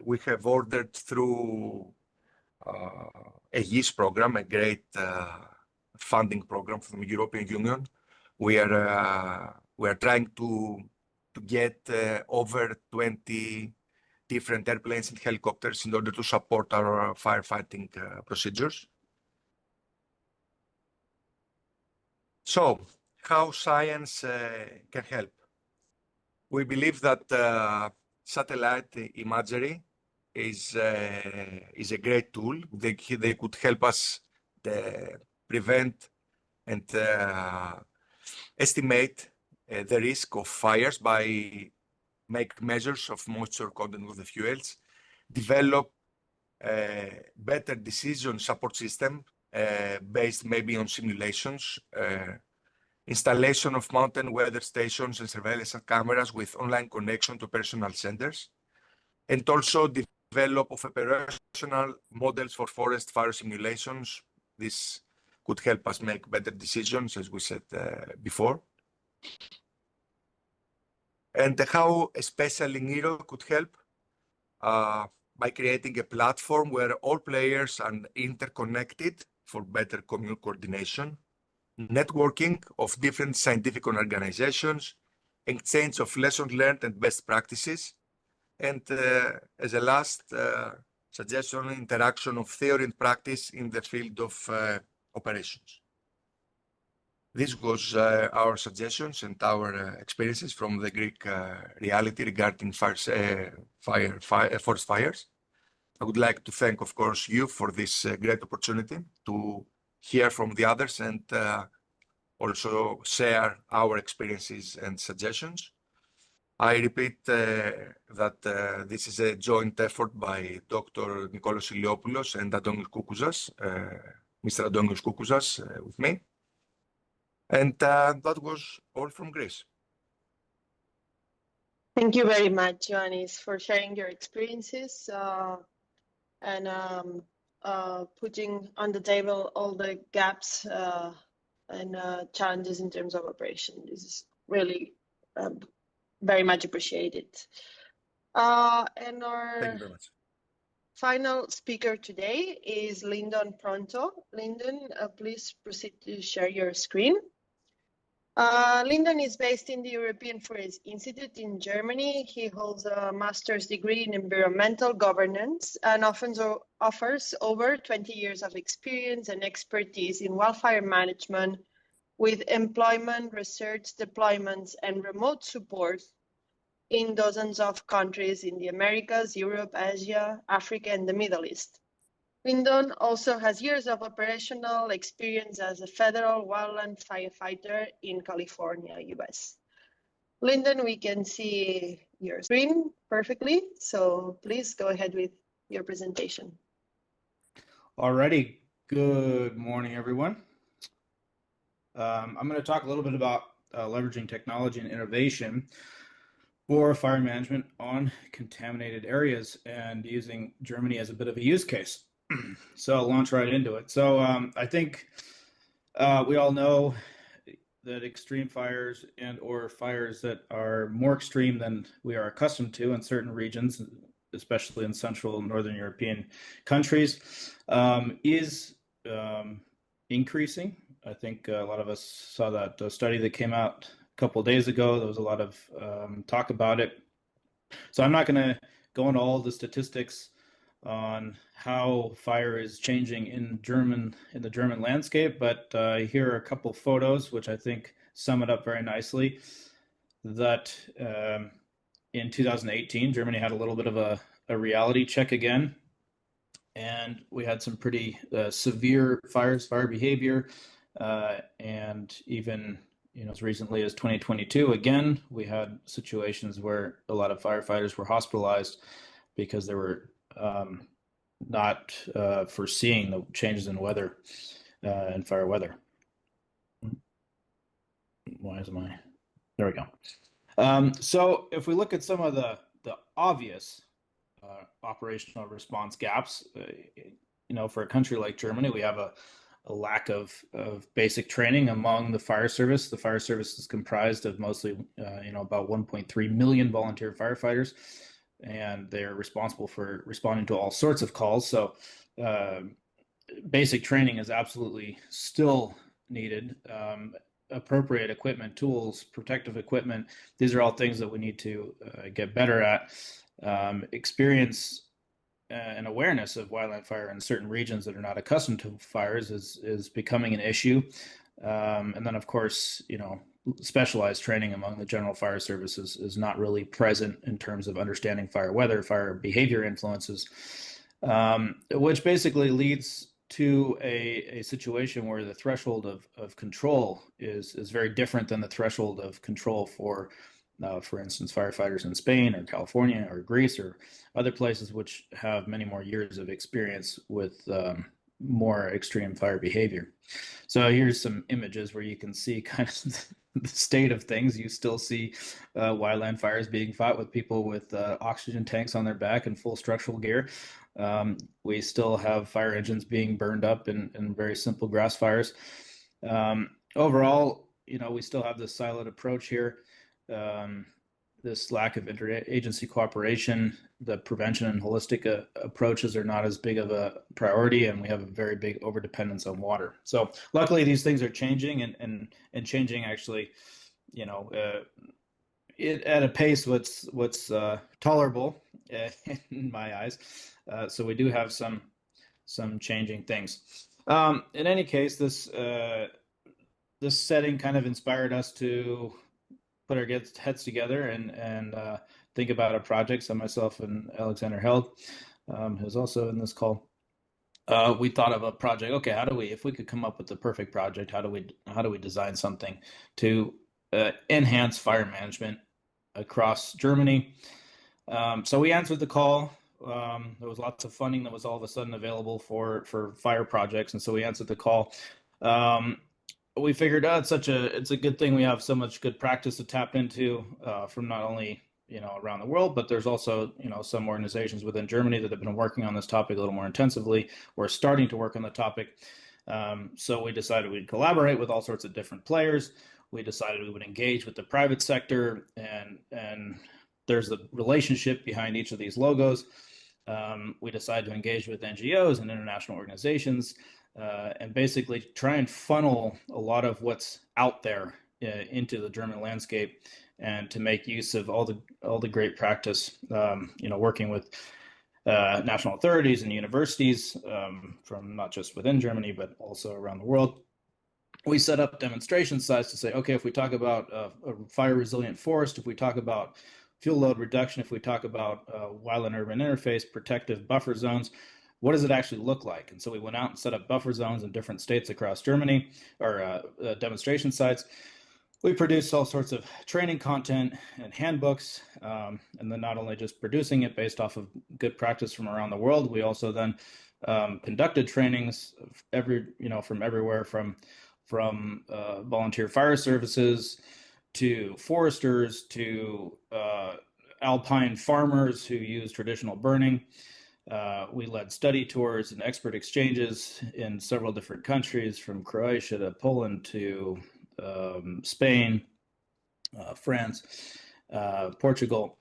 We have ordered through a YES program, a great funding program from the European Union. We are trying to get over 20 different airplanes and helicopters in order to support our firefighting procedures. So, how science can help? We believe that satellite imagery is a great tool. They could help us prevent and estimate the risk of fires by make measures of moisture content of the fuels, develop better decision support system based maybe on simulations, installation of mountain weather stations and surveillance cameras with online connection to personal centers, and also develop of operational models for forest fire simulations. This could help us make better decisions, as we said before. And how especially NERO could help by creating a platform where all players are interconnected for better community coordination, networking of different scientific organizations, exchange of lessons learned and best practices, and as a last suggestion, interaction of theory and practice in the field of operations. This was our suggestions and our experiences from the Greek reality regarding forest fires. I would like to thank, of course, you for this great opportunity to hear from the others and also share our experiences and suggestions. I repeat that this is a joint effort by Dr. Nikolaos Iliopoulos and Adonios Koukouzas, Mr. Adonios Koukouzas with me. And that was all from Greece. Thank you very much, Ioannis, for sharing your experiences and putting on the table all the gaps and challenges in terms of operation. This is really very much appreciated. And our Thank you very much. final speaker today is Lyndon Pronto. Lyndon, please proceed to share your screen. Lyndon is based in the European Forest Institute in Germany. He holds a master's degree in environmental governance and often offers over 20 years of experience and expertise in wildfire management with employment, research, deployments, and remote support in dozens of countries in the Americas, Europe, Asia, Africa, and the Middle East. Lyndon also has years of operational experience as a federal wildland firefighter in California, US. Lyndon, we can see your screen perfectly, so please go ahead with your presentation. Alrighty, good morning, everyone. I'm going to talk a little bit about leveraging technology and innovation for fire management on contaminated areas and using Germany as a bit of a use case. So I'll launch right into it. So I think we all know that extreme fires and or fires that are more extreme than we are accustomed to in certain regions, especially in Central and Northern European countries, is increasing. I think a lot of us saw that study that came out a couple of days ago. There was a lot of talk about it. So I'm not going to go into all the statistics on how fire is changing in the German landscape, but here are a couple photos which I think sum it up very nicely. That in 2018, Germany had a little bit of a reality check again, and we had some pretty severe fire behavior, and even as recently as 2022, again, we had situations where a lot of firefighters were hospitalized because they were not foreseeing the changes in weather and fire weather. There we go. So if we look at some of the obvious operational response gaps, for a country like Germany, we have a lack of basic training among the fire service. The fire service is comprised of mostly, about 1.3 million volunteer firefighters, and they're responsible for responding to all sorts of calls. So basic training is absolutely still needed. Appropriate equipment, tools, protective equipment, these are all things that we need to get better at. Experience and awareness of wildland fire in certain regions that are not accustomed to fires is becoming an issue. And then, of course, specialized training among the general fire services is not really present in terms of understanding fire weather, fire behavior influences, which basically leads to a situation where the threshold of control is very different than the threshold of control for instance, firefighters in Spain or California or Greece or other places which have many more years of experience with more extreme fire behavior. So here's some images where you can see kind of the state of things. You still see wildland fires being fought with people with oxygen tanks on their back and full structural gear. We still have fire engines being burned up in very simple grass fires. Overall, we still have this siloed approach here. This lack of interagency cooperation, the prevention and holistic approaches are not as big of a priority, and we have a very big overdependence on water. So luckily these things are changing and changing actually, at a pace what's tolerable in my eyes. So we do have some changing things. In any case, this setting kind of inspired us to put our heads together and think about a project. So myself and Alexander Held, who's also in this call, we thought of a project. Okay, if we could come up with the perfect project, how do we design something to enhance fire management across Germany? So we answered the call. There was lots of funding that was all of a sudden available for fire projects, and so we answered the call. We figured it's a good thing we have so much good practice to tap into from not only around the world, but there's also some organizations within Germany that have been working on this topic a little more intensively or starting to work on the topic. So we decided we'd collaborate with all sorts of different players. We decided we would engage with the private sector, and there's a relationship behind each of these logos. We decided to engage with NGOs and international organizations, and basically try and funnel a lot of what's out there into the German landscape and to make use of all the great practice, working with national authorities and universities from not just within Germany, but also around the world. We set up demonstration sites to say, okay, if we talk about a fire resilient forest, if we talk about fuel load reduction, if we talk about wildland urban interface, protective buffer zones, what does it actually look like? And so we went out and set up buffer zones in different states across Germany, or demonstration sites. We produced all sorts of training content and handbooks, and then not only just producing it based off of good practice from around the world, we also then conducted trainings from everywhere from volunteer fire services to foresters to alpine farmers who use traditional burning. We led study tours and expert exchanges in several different countries, from Croatia to Poland to Spain, France, Portugal.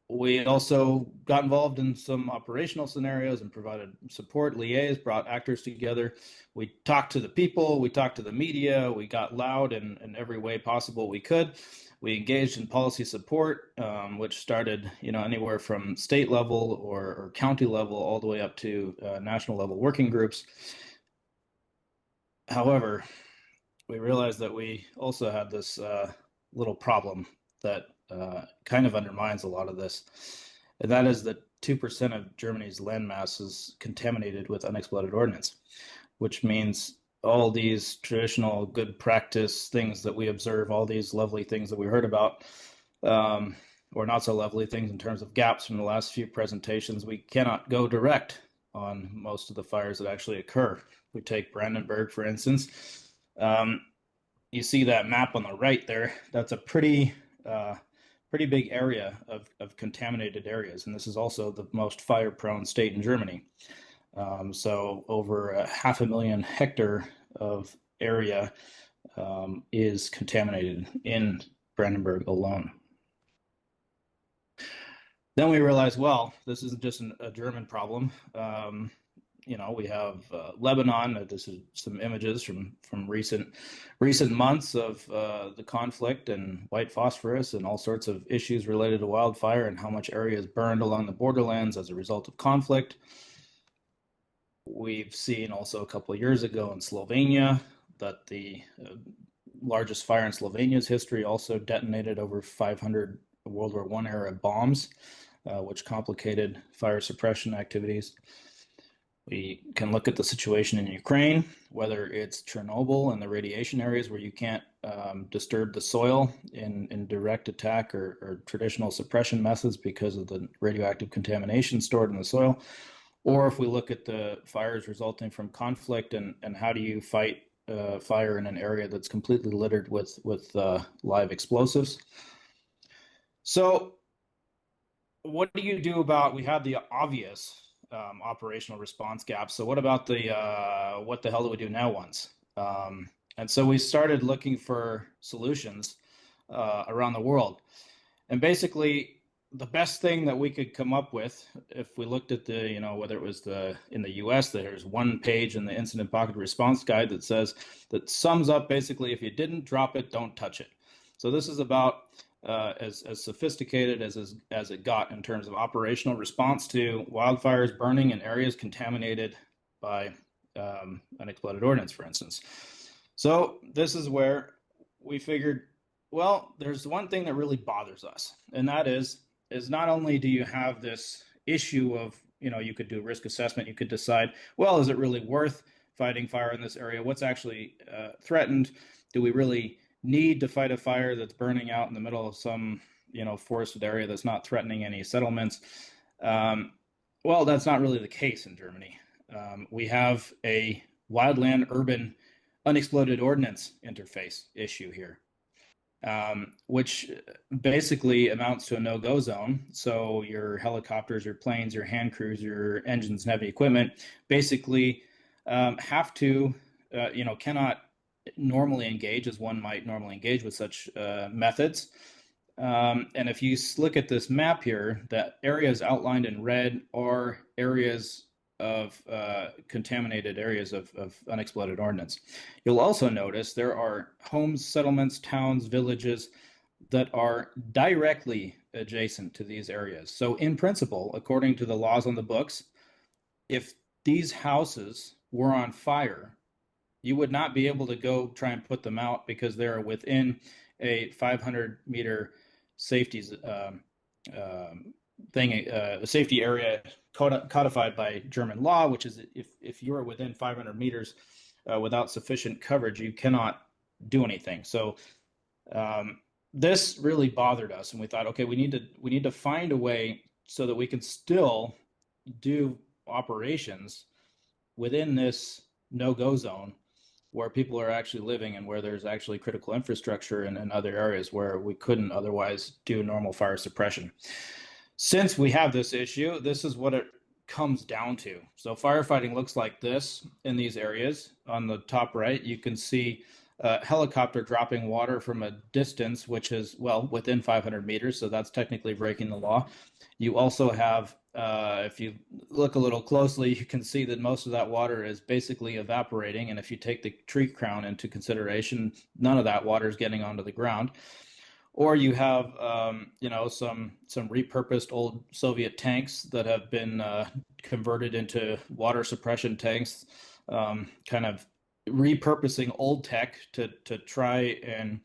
We also got involved in some operational scenarios and provided support, liaise, brought actors together. We talked to the people, we talked to the media, we got loud in every way possible we could. We engaged in policy support, which started, anywhere from state level or county level all the way up to national level working groups. However, we realized that we also had this little problem that kind of undermines a lot of this, and that is that 2% of Germany's landmass is contaminated with unexploded ordnance, which means all these traditional good practice things that we observe, all these lovely things that we heard about, or not so lovely things in terms of gaps from the last few presentations, we cannot go direct on most of the fires that actually occur. We take Brandenburg, for instance. You see that map on the right there. That's a pretty big area of contaminated areas, and this is also the most fire-prone state in Germany. So over 500,000 hectare of area is contaminated in Brandenburg alone. Then we realized, well, this isn't just a German problem. We have Lebanon. This is some images from recent months of the conflict and white phosphorus and all sorts of issues related to wildfire and how much area is burned along the borderlands as a result of conflict. We've seen also a couple of years ago in Slovenia that the largest fire in Slovenia's history also detonated over 500 World War I era bombs, which complicated fire suppression activities. We can look at the situation in Ukraine, whether it's Chernobyl and the radiation areas where you can't disturb the soil in direct attack or traditional suppression methods because of the radioactive contamination stored in the soil. Or if we look at the fires resulting from conflict and how do you fight fire in an area that's completely littered with live explosives. So what do you do about, we had the obvious operational response gaps. So what about the what the hell do we do now ones? And so we started looking for solutions around the world. And basically, the best thing that we could come up with, if we looked at the, whether it was in the US, there's one page in the Incident Pocket Response Guide that sums up basically, if you didn't drop it, don't touch it. So this is about as sophisticated as it got in terms of operational response to wildfires burning in areas contaminated by unexploded ordnance, for instance. So this is where we figured, well, there's one thing that really bothers us, and that is not only do you have this issue of, you could do risk assessment, you could decide, well, is it really worth fighting fire in this area? What's actually threatened? Do we really need to fight a fire that's burning out in the middle of some, forested area that's not threatening any settlements? Well, that's not really the case in Germany. We have a wildland urban unexploded ordnance interface issue here, which basically amounts to a no-go zone. So your helicopters, your planes, your hand crews, your engines and heavy equipment basically have to, cannot normally engage as one might normally engage with such methods. And if you look at this map here, the areas outlined in red are areas of contaminated areas of unexploded ordnance. You'll also notice there are homes, settlements, towns, villages that are directly adjacent to these areas. So in principle, according to the laws on the books, if these houses were on fire, you would not be able to go try and put them out because they're within a 500-meter safety safety area codified by German law, which is if you're within 500 meters without sufficient coverage, you cannot do anything. So this really bothered us, and we thought, okay, we need to find a way so that we can still do operations within this no-go zone where people are actually living and where there's actually critical infrastructure and other areas where we couldn't otherwise do normal fire suppression. Since we have this issue, this is what it comes down to. So firefighting looks like this in these areas. On the top right, you can see a helicopter dropping water from a distance, which is, well, within 500 meters, so that's technically breaking the law. You also have, if you look a little closely, you can see that most of that water is basically evaporating, and if you take the tree crown into consideration, none of that water is getting onto the ground. Or you have, some repurposed old Soviet tanks that have been converted into water suppression tanks, kind of repurposing old tech to try and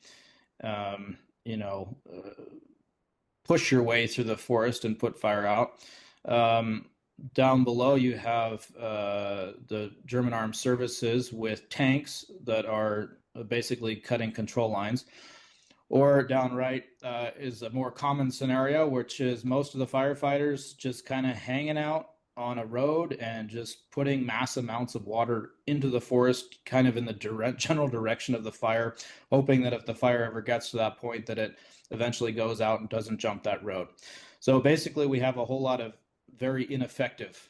push your way through the forest and put fire out. Down below you have the German Armed Services with tanks that are basically cutting control lines. Or down right is a more common scenario, which is most of the firefighters just kind of hanging out on a road and just putting mass amounts of water into the forest, kind of in the general direction of the fire, hoping that if the fire ever gets to that point, that it eventually goes out and doesn't jump that road. So basically, we have a whole lot of very ineffective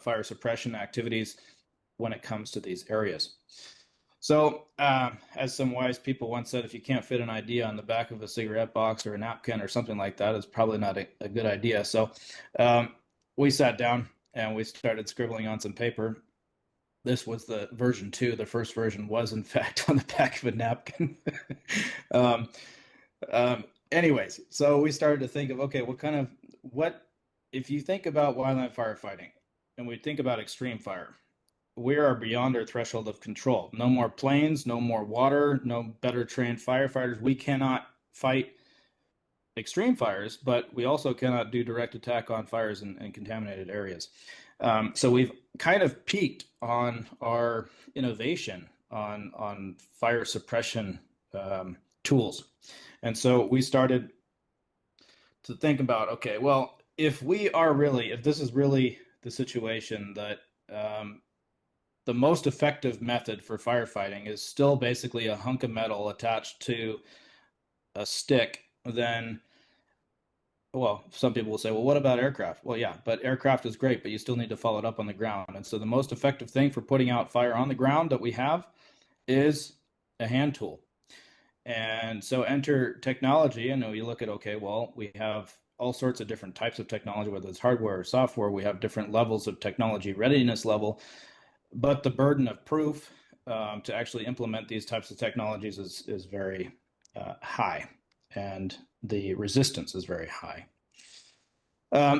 fire suppression activities when it comes to these areas. So, as some wise people once said, if you can't fit an idea on the back of a cigarette box or a napkin or something like that, it's probably not a good idea. So, we sat down and we started scribbling on some paper. This was the version 2. The first version was, in fact, on the back of a napkin. Anyways, so we started to think of, okay, if you think about wildland firefighting and we think about extreme fire, we are beyond our threshold of control. No more planes, no more water, no better trained firefighters. We cannot fight extreme fires, but we also cannot do direct attack on fires in contaminated areas. So we've kind of peaked on our innovation on fire suppression tools. And so we started to think about, okay, well, if this is really the situation that the most effective method for firefighting is still basically a hunk of metal attached to a stick, then, well, some people will say, well, what about aircraft? Well, yeah, but aircraft is great, but you still need to follow it up on the ground. And so the most effective thing for putting out fire on the ground that we have is a hand tool. And so enter technology, and you look at, okay, well, we have all sorts of different types of technology, whether it's hardware or software. We have different levels of technology readiness level. But the burden of proof to actually implement these types of technologies is very high, and the resistance is very high.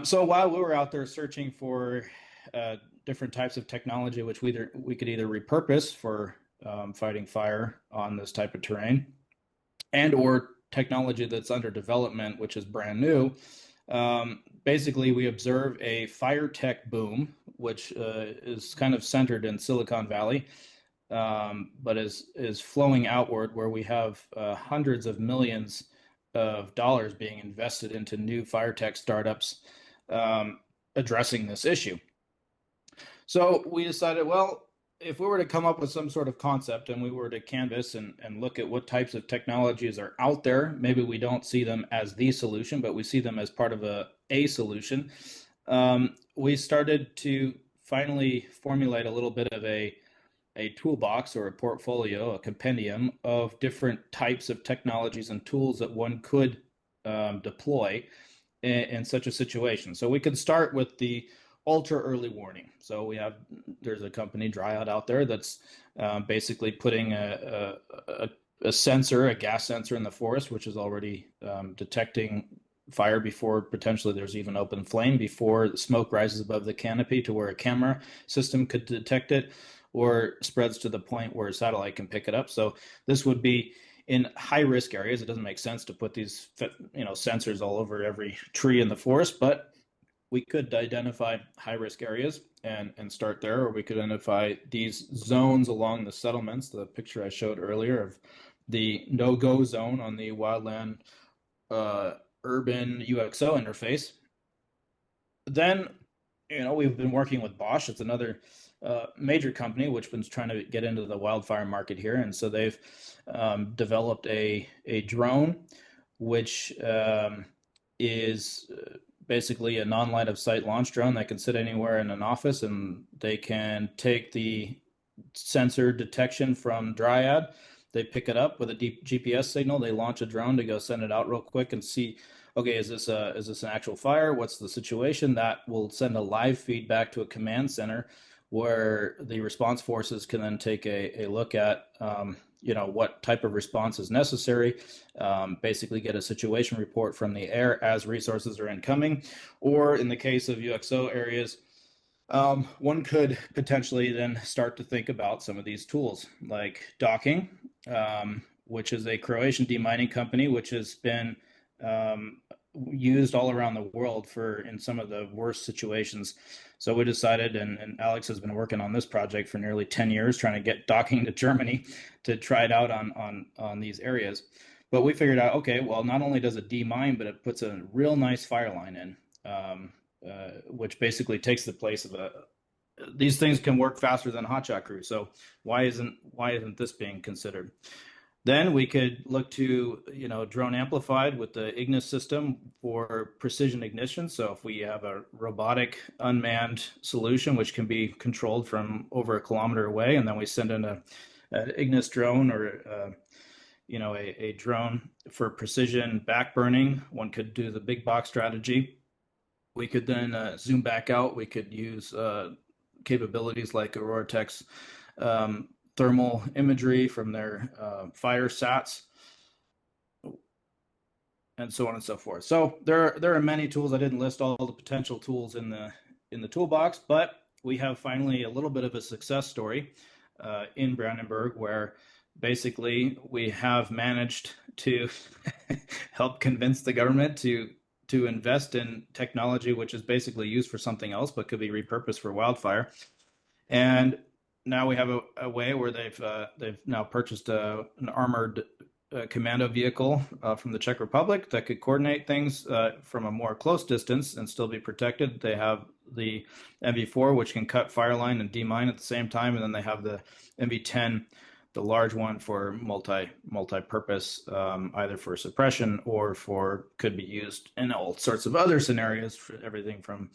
So while we were out there searching for different types of technology, which we could either repurpose for fighting fire on this type of terrain, and or technology that's under development, which is brand new, basically we observe a fire tech boom, which is kind of centered in Silicon Valley, but is flowing outward, where we have hundreds of millions of dollars being invested into new fire tech startups addressing this issue. So we decided, well, if we were to come up with some sort of concept and we were to canvas and look at what types of technologies are out there, maybe we don't see them as the solution, but we see them as part of a solution. We started to finally formulate a little bit of a toolbox or a portfolio, a compendium of different types of technologies and tools that one could deploy in such a situation. So we could start with the ultra early warning. So there's a company, Dryad, out there that's basically putting a sensor, a gas sensor in the forest, which is already detecting fire before potentially there's even open flame, before the smoke rises above the canopy to where a camera system could detect it, or spreads to the point where a satellite can pick it up. So this would be in high risk areas. It doesn't make sense to put these sensors all over every tree in the forest, but we could identify high risk areas and start there, or we could identify these zones along the settlements. The picture I showed earlier of the no-go zone on the wildland urban UXO interface. Then, we've been working with Bosch. It's another major company which been trying to get into the wildfire market here, and so they've developed a drone which is basically a non-line of sight launch drone that can sit anywhere in an office, and they can take the sensor detection from Dryad. They pick it up with a deep GPS signal. They launch a drone to go send it out real quick and see, okay, is this an actual fire? What's the situation? That will send a live feed back to a command center where the response forces can then take a look at what type of response is necessary, basically get a situation report from the air as resources are incoming. Or in the case of UXO areas, one could potentially then start to think about some of these tools like docking, which is a Croatian demining company, which has been used all around the world in some of the worst situations. So we decided, and Alex has been working on this project for nearly 10 years, trying to get docking to Germany to try it out on these areas. But we figured out, okay, well, not only does it demine, but it puts a real nice fire line in, which basically takes the place of these things can work faster than hotshot crews. So why isn't this being considered? Then we could look to, drone amplified with the Ignis system for precision ignition. So if we have a robotic unmanned solution, which can be controlled from over a kilometer away, and then we send in an Ignis drone or, a drone for precision backburning, one could do the big box strategy. We could then zoom back out. We could use capabilities like Aurora Tech's thermal imagery from their fire sats, and so on and so forth. So there are many tools. I didn't list all the potential tools in the toolbox, but we have finally a little bit of a success story in Brandenburg, where basically we have managed to help convince the government to invest in technology which is basically used for something else but could be repurposed for wildfire. And now we have a way where they've now purchased an armored commando vehicle from the Czech Republic that could coordinate things from a more close distance and still be protected. They have the MV4, which can cut fire line and demine at the same time, and then they have the MV10, the large one for multi-purpose, either for suppression or could be used in all sorts of other scenarios, for everything from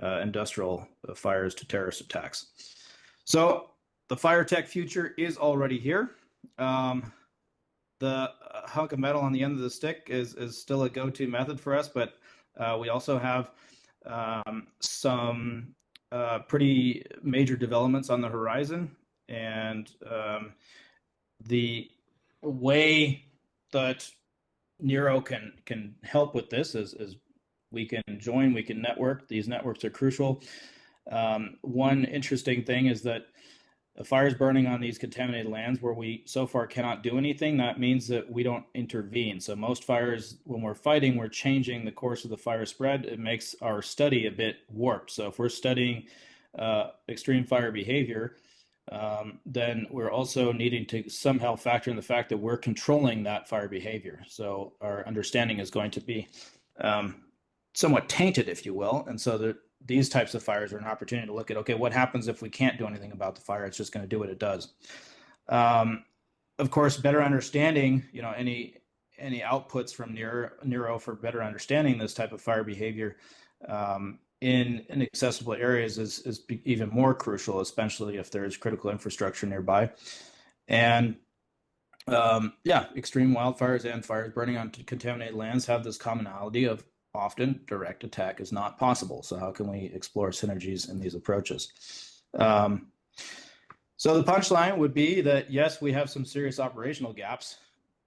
industrial fires to terrorist attacks. So the fire tech future is already here. The hunk of metal on the end of the stick is still a go-to method for us, but we also have some pretty major developments on the horizon. And the way that NERO can help with this is we can join, we can network. These networks are crucial. One interesting thing is that a fire is burning on these contaminated lands where we so far cannot do anything. That means that we don't intervene. So most fires, when we're fighting, we're changing the course of the fire spread. It makes our study a bit warped. So if we're studying extreme fire behavior, then we're also needing to somehow factor in the fact that we're controlling that fire behavior. So our understanding is going to be somewhat tainted, if you will. And so these types of fires are an opportunity to look at, okay, what happens if we can't do anything about the fire? It's just going to do what it does. Of course, better understanding, any outputs from NERO for better understanding this type of fire behavior in inaccessible areas is even more crucial, especially if there is critical infrastructure nearby. And extreme wildfires and fires burning on contaminated lands have this commonality of often direct attack is not possible. So how can we explore synergies in these approaches? So the punchline would be that, yes, we have some serious operational gaps,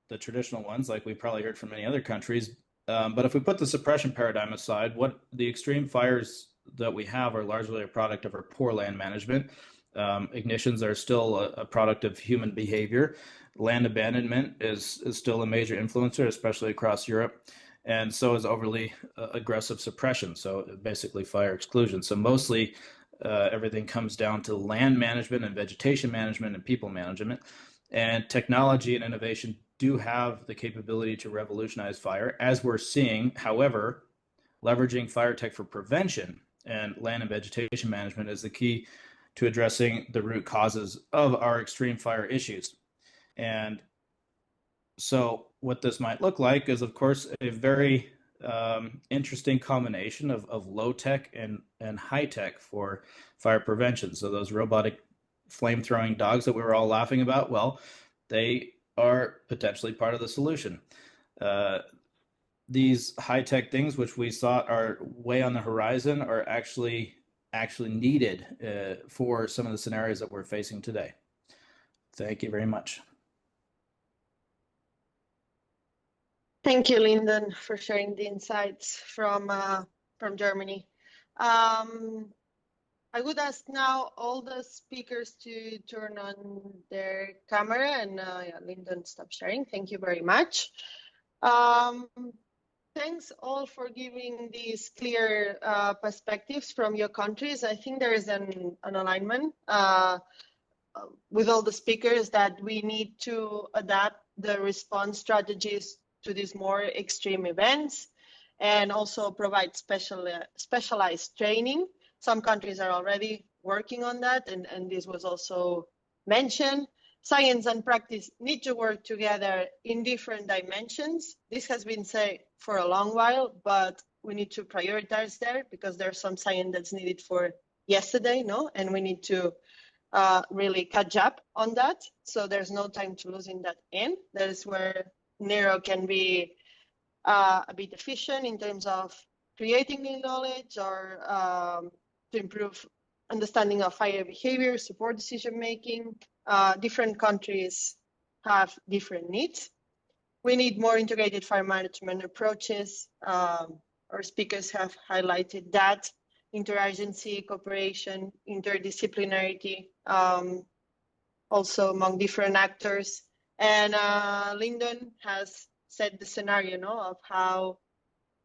the traditional ones, like we probably heard from many other countries. But if we put the suppression paradigm aside, what the extreme fires that we have are largely a product of our poor land management. Ignitions are still a product of human behavior. Land abandonment is still a major influencer, especially across Europe. And so is overly aggressive suppression, so basically fire exclusion. So mostly everything comes down to land management and vegetation management and people management. And technology and innovation do have the capability to revolutionize fire, as we're seeing. However, leveraging fire tech for prevention and land and vegetation management is the key to addressing the root causes of our extreme fire issues. And so what this might look like is, of course, a very interesting combination of low tech and high tech for fire prevention. So those robotic flame throwing dogs that we were all laughing about, well, they are potentially part of the solution. These high tech things, which we thought are way on the horizon, are actually needed for some of the scenarios that we're facing today. Thank you very much. Thank you, Lyndon, for sharing the insights from Germany. I would ask now all the speakers to turn on their camera, and yeah, Lyndon, stop sharing. Thank you very much. Thanks all for giving these clear perspectives from your countries. I think there is an alignment with all the speakers that we need to adapt the response strategies to these more extreme events and also provide specialized training. Some countries are already working on that, and this was also mentioned. Science and practice need to work together in different dimensions. This has been said for a long while, but we need to prioritize there because there's some science that's needed for yesterday, no? And we need to really catch up on that. So there's no time to lose in that end. That is where NERO can be a bit efficient in terms of creating new knowledge or to improve understanding of fire behavior, support decision-making. Different countries have different needs. We need more integrated fire management approaches. Our speakers have highlighted that. Interagency, cooperation, interdisciplinarity, also among different actors. And Lyndon has set the scenario, no, of how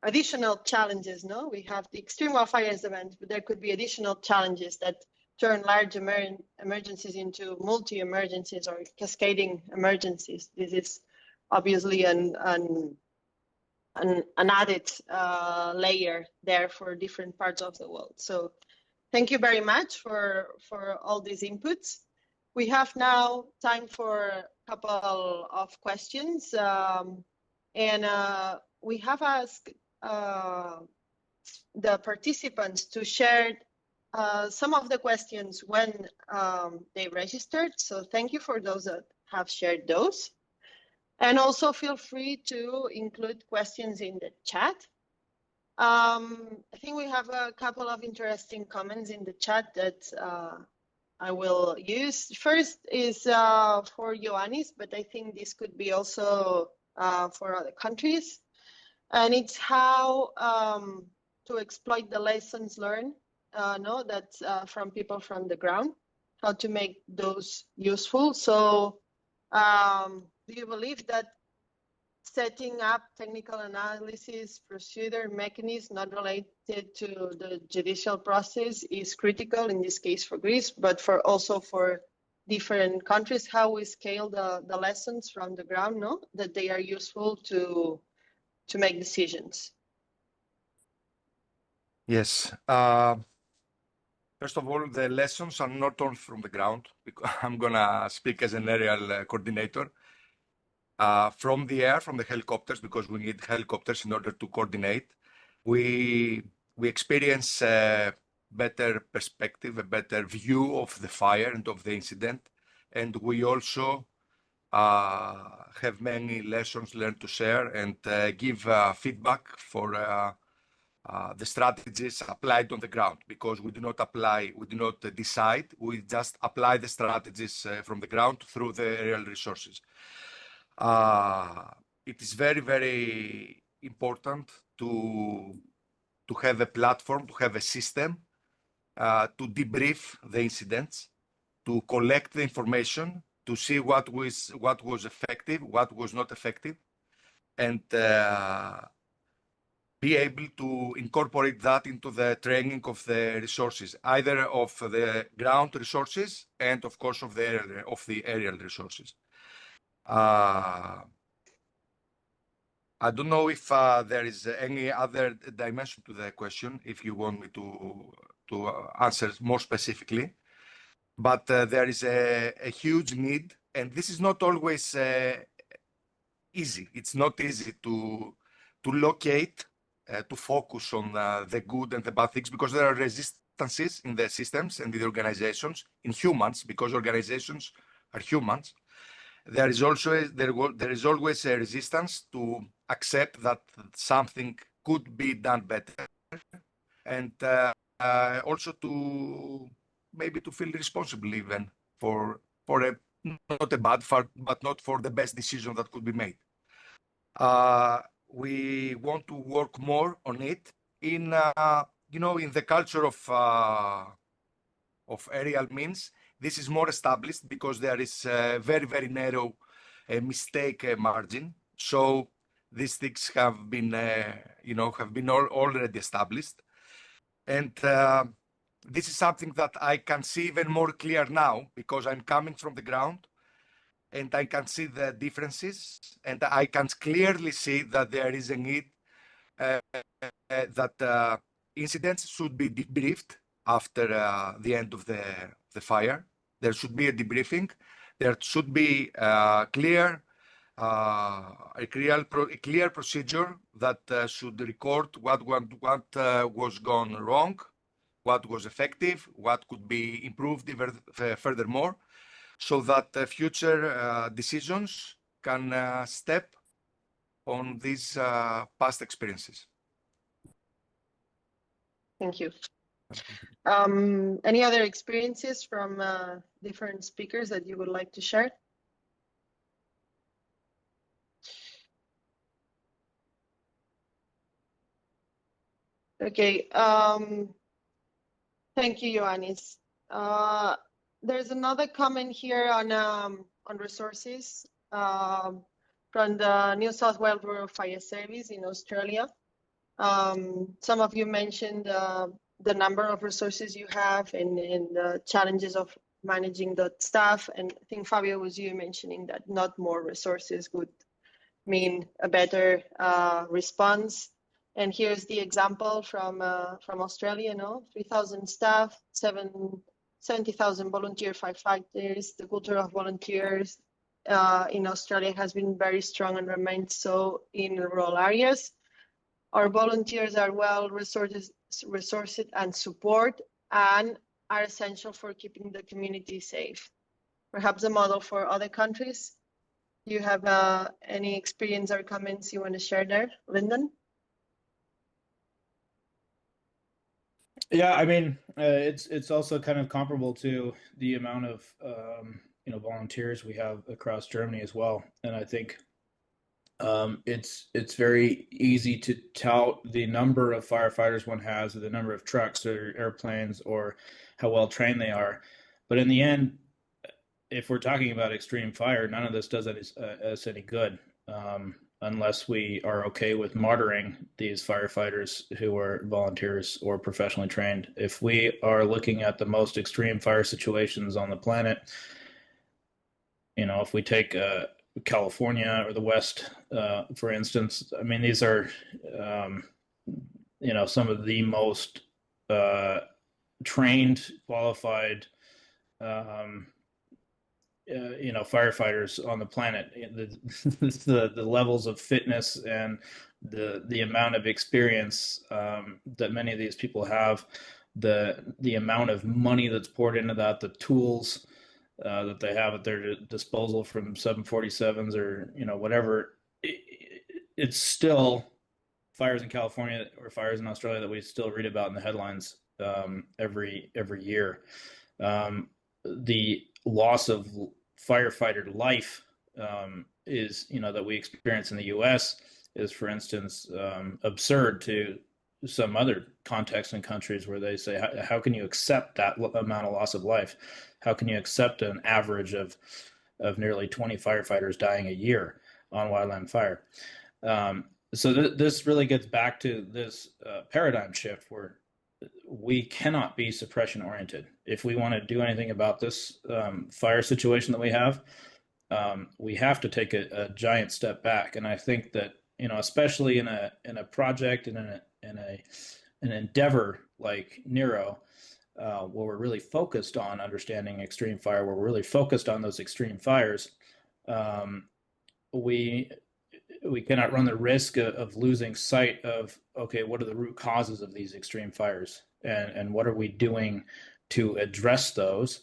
additional challenges, no? We have the extreme wildfires event, but there could be additional challenges that turn large emergencies into multi-emergencies or cascading emergencies. This is obviously an added layer there for different parts of the world. So thank you very much for all these inputs. We have now time for a couple of questions. And we have asked the participants to share some of the questions when they registered. So thank you for those that have shared those. And also feel free to include questions in the chat. I think we have a couple of interesting comments in the chat that I will use. First is for Ioannis, but I think this could be also for other countries. And it's how to exploit the lessons learned that's from people from the ground, how to make those useful. So do you believe that setting up technical analysis procedure mechanisms not related to the judicial process is critical in this case for Greece, but also for different countries, how we scale the lessons from the ground, no? That they are useful to make decisions? Yes. First of all, the lessons are not all from the ground, because I'm going to speak as an aerial coordinator. From the air, from the helicopters, because we need helicopters in order to coordinate. We experience a better perspective, a better view of the fire and of the incident. And we also have many lessons learned to share and give feedback for the strategies applied on the ground, because we do not decide, we just apply the strategies from the ground through the aerial resources. It is very, very important to have a platform, to have a system, to debrief the incidents, to collect the information, to see what was effective, what was not effective, and be able to incorporate that into the training of the resources, either of the ground resources and, of course, of the aerial resources. I don't know if there is any other dimension to the question, if you want me to answer more specifically. But there is a huge need, and this is not always easy. It's not easy to locate, to focus on the good and the bad things, because there are resistances in the systems and in the organizations, in humans, because organizations are humans. There is always a resistance to accept that something could be done better, and also to maybe to feel responsible even for not a bad part, but not for the best decision that could be made. We want to work more on it in the culture of aerial means. This is more established because there is a very, very narrow mistake margin. So these things have been already established, and this is something that I can see even more clear now, because I'm coming from the ground and I can see the differences, and I can clearly see that there is a need that incidents should be debriefed after the end of the fire. There should be a debriefing. There should be a clear procedure that should record what was gone wrong, what was effective, what could be improved even furthermore, so that future decisions can step on these past experiences. Thank you. Any other experiences from different speakers that you would like to share? Okay. Thank you, Ioannis. There's another comment here on resources from the New South Wales Bureau of Fire Service in Australia. Some of you mentioned the number of resources you have and the challenges of managing the staff. And I think, Fabio, was you mentioning that not more resources would mean a better response. And here's the example from Australia, 3,000 staff, 70,000 volunteer firefighters. The culture of volunteers in Australia has been very strong and remains so in rural areas. Our volunteers are well resourced and support, and are essential for keeping the community safe. Perhaps a model for other countries. Do you have any experience or comments you want to share there, Lyndon? Yeah, I mean, it's also kind of comparable to the amount of volunteers we have across Germany as well, and I think it's very easy to tout the number of firefighters one has, or the number of trucks or airplanes, or how well trained they are. But in the end, if we're talking about extreme fire, none of this does us any good unless we are okay with monitoring these firefighters who are volunteers or professionally trained. If we are looking at the most extreme fire situations on the planet, if we take California or the West, for instance, I mean, these are, some of the most trained, qualified, firefighters on the planet. The levels of fitness and the amount of experience that many of these people have, the amount of money that's poured into that, the tools that they have at their disposal, from 747s or whatever, it's still fires in California or fires in Australia that we still read about in the headlines every year. The loss of firefighter life is, that we experience in the U.S. is, for instance, absurd to some other contexts and countries where they say, how can you accept that amount of loss of life? How can you accept an average of nearly 20 firefighters dying a year on wildland fire? So this really gets back to this paradigm shift where we cannot be suppression oriented. If we want to do anything about this fire situation that we have to take a giant step back. And I think that, especially in a project and in an endeavor like NERO, where we're really focused on understanding extreme fire, where we're really focused on those extreme fires, we cannot run the risk of losing sight of, okay, what are the root causes of these extreme fires, and what are we doing to address those?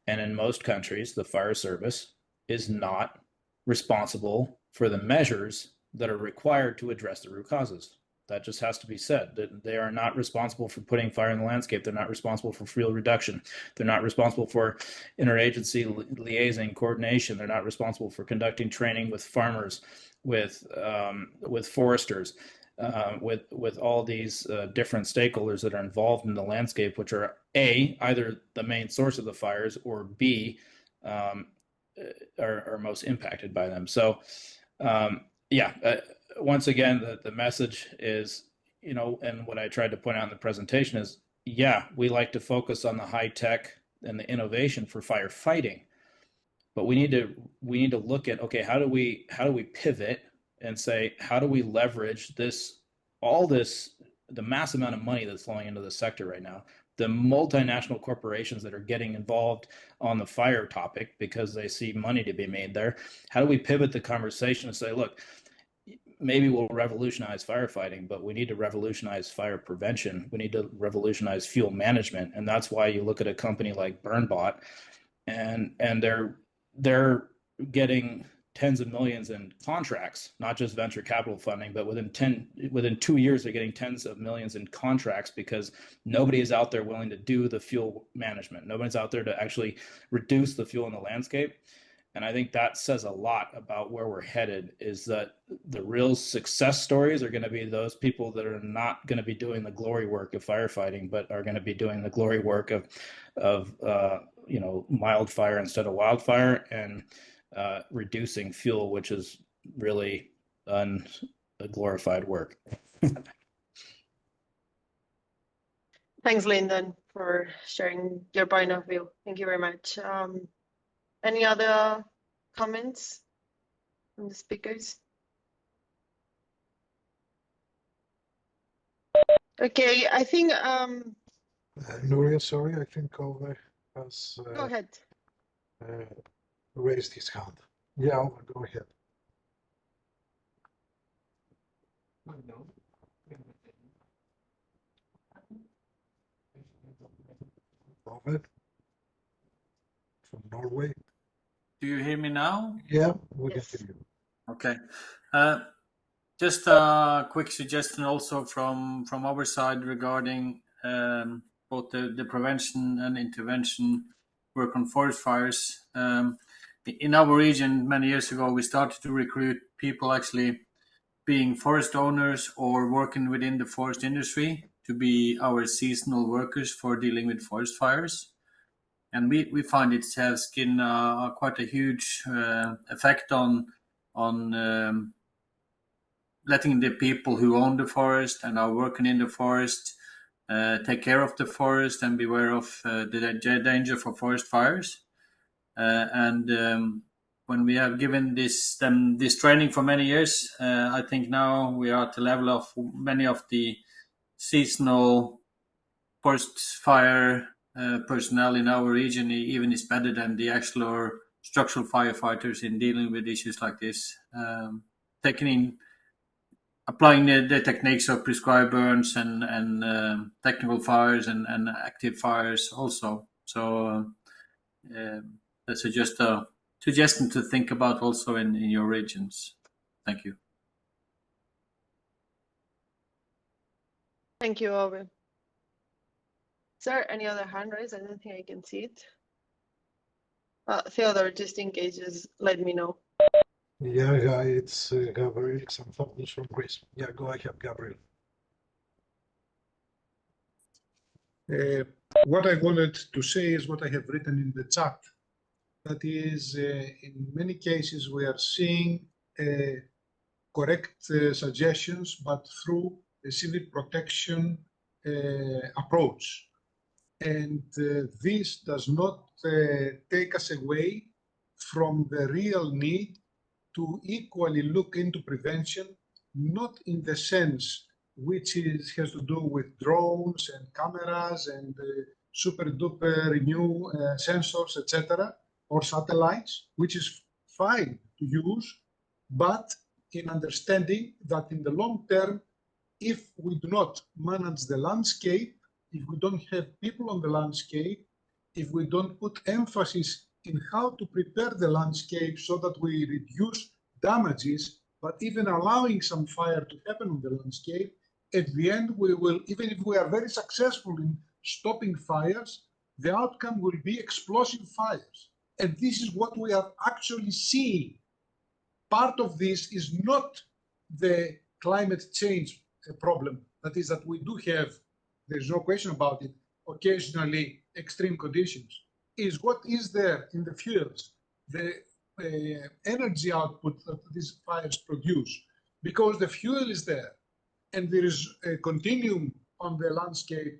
And in most countries, the fire service is not responsible for the measures that are required to address the root causes. That just has to be said. That they are not responsible for putting fire in the landscape. They're not responsible for fuel reduction. They're not responsible for interagency liaison coordination. They're not responsible for conducting training with farmers, with foresters, with all these different stakeholders that are involved in the landscape, which are either the main source of the fires, or B, are most impacted by them. So once again, the message is, and what I tried to point out in the presentation is, we like to focus on the high tech and the innovation for firefighting, but we need to look at, okay, how do we pivot and say, how do we leverage the mass amount of money that's flowing into the sector right now, the multinational corporations that are getting involved on the fire topic because they see money to be made there. How do we pivot the conversation and say, look, maybe we'll revolutionize firefighting, but we need to revolutionize fire prevention. We need to revolutionize fuel management. And that's why you look at a company like BurnBot, and they're getting tens of millions in contracts, not just venture capital funding, but within 2 years, they're getting tens of millions in contracts because nobody is out there willing to do the fuel management. Nobody's out there to actually reduce the fuel in the landscape. And I think that says a lot about where we're headed, is that the real success stories are going to be those people that are not going to be doing the glory work of firefighting, but are going to be doing the glory work of mild fire instead of wildfire, and reducing fuel, which is really glorified work. Thanks, Lyndon, for sharing your point of view. Thank you very much. Any other comments from the speakers? Okay, I think Nuria, sorry, I think Ove has go ahead. raised his hand. Yeah, Ove, go ahead. Ove from Norway. Do you hear me now? Yeah, we Yes. can hear you. Okay. Just a quick suggestion also from our side regarding both the prevention and intervention work on forest fires. In our region, many years ago, we started to recruit people actually being forest owners or working within the forest industry to be our seasonal workers for dealing with forest fires. And we find it has been quite a huge effect on letting the people who own the forest and are working in the forest take care of the forest and beware of the danger for forest fires. And when we have given them this training for many years, I think now we are at the level of many of the seasonal forest fire personnel in our region even is better than the actual or structural firefighters in dealing with issues like this. Applying the techniques of prescribed burns and technical fires and active fires also. So that's just a suggestion to think about also in your regions. Thank you. Thank you, Ove. Is there any other hand raised? I don't think I can see it. Theodore, just in case, just let me know. Yeah, it's Gabriel Xanthopoulos from Greece. Yeah, go ahead, Gabriel. What I wanted to say is what I have written in the chat. That is, in many cases, we are seeing correct suggestions, but through a civil protection approach. And this does not take us away from the real need to equally look into prevention, not in the sense which has to do with drones and cameras and super duper new sensors, etc., or satellites, which is fine to use, but in understanding that in the long term, if we do not manage the landscape, if we don't have people on the landscape, if we don't put emphasis in how to prepare the landscape so that we reduce damages, but even allowing some fire to happen on the landscape, at the end we will, even if we are very successful in stopping fires, the outcome will be explosive fires. And this is what we are actually seeing. Part of this is not the climate change problem. That is that we do have, there's no question about it, occasionally extreme conditions. Is what is there in the fuels, the energy output that these fires produce, because the fuel is there and there is a continuum on the landscape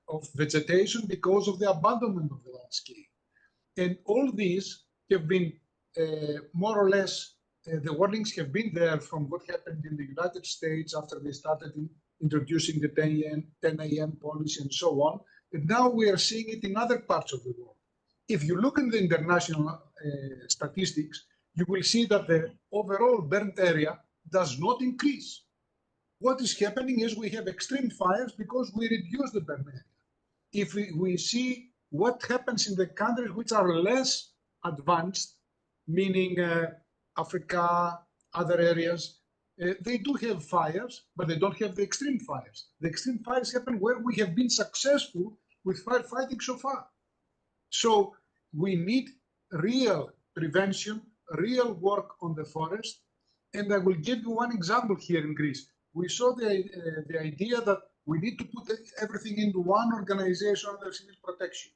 of vegetation because of the abandonment of the landscape. And all these have been more or less, the warnings have been there from what happened in the United States after they started introducing the 10 a.m. policy and so on. And now we are seeing it in other parts of the world. If you look in the international statistics, you will see that the overall burnt area does not increase. What is happening is we have extreme fires because we reduce the burn area. If we see what happens in the countries which are less advanced, meaning Africa, other areas, they do have fires, but they don't have the extreme fires. The extreme fires happen where we have been successful with firefighting so far. So we need real prevention, real work on the forest. And I will give you one example here in Greece. We saw the idea that we need to put everything into one organization under civil protection.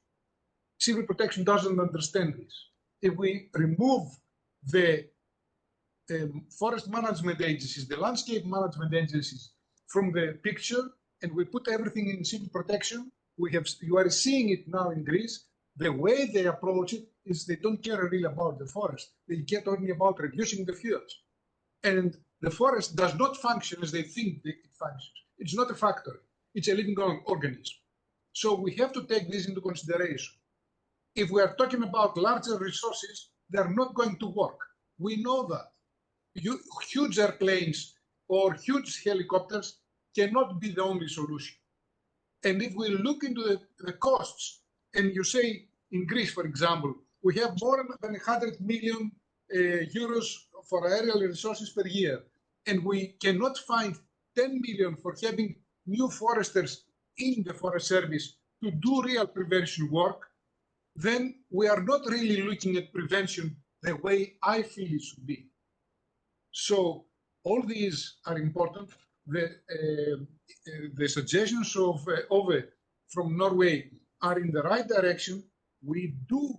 Civil protection doesn't understand this. If we remove the forest management agencies, the landscape management agencies from the picture, and we put everything in civil protection, you are seeing it now in Greece. The way they approach it is they don't care really about the forest. They care only about reducing the fuels. And the forest does not function as they think it functions. It's not a factory. It's a living organism. So we have to take this into consideration. If we are talking about larger resources, they're not going to work. We know that. Huge airplanes or huge helicopters cannot be the only solution. And if we look into the costs, and you say in Greece, for example, we have more than 100 million euros for aerial resources per year, and we cannot find 10 million for having new foresters in the Forest Service to do real prevention work, then we are not really looking at prevention the way I feel it should be. So all these are important. The suggestions of Ove from Norway are in the right direction. We do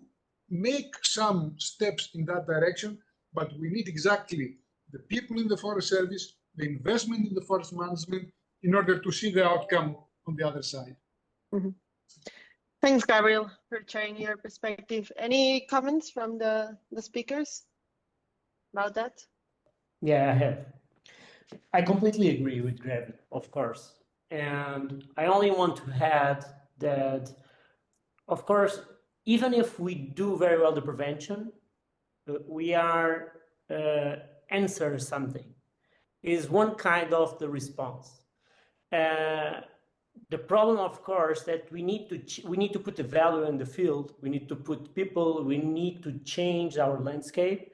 make some steps in that direction, but we need exactly the people in the Forest Service, the investment in the forest management, in order to see the outcome on the other side. Mm-hmm. Thanks, Gabriel, for sharing your perspective. Any comments from the speakers about that? Yeah, I have. I completely agree with Greg, of course. And I only want to add that, of course, even if we do very well the prevention, we are answering something. Is one kind of the response. The problem, of course, that we need to put the value in the field. We need to put people. We need to change our landscape.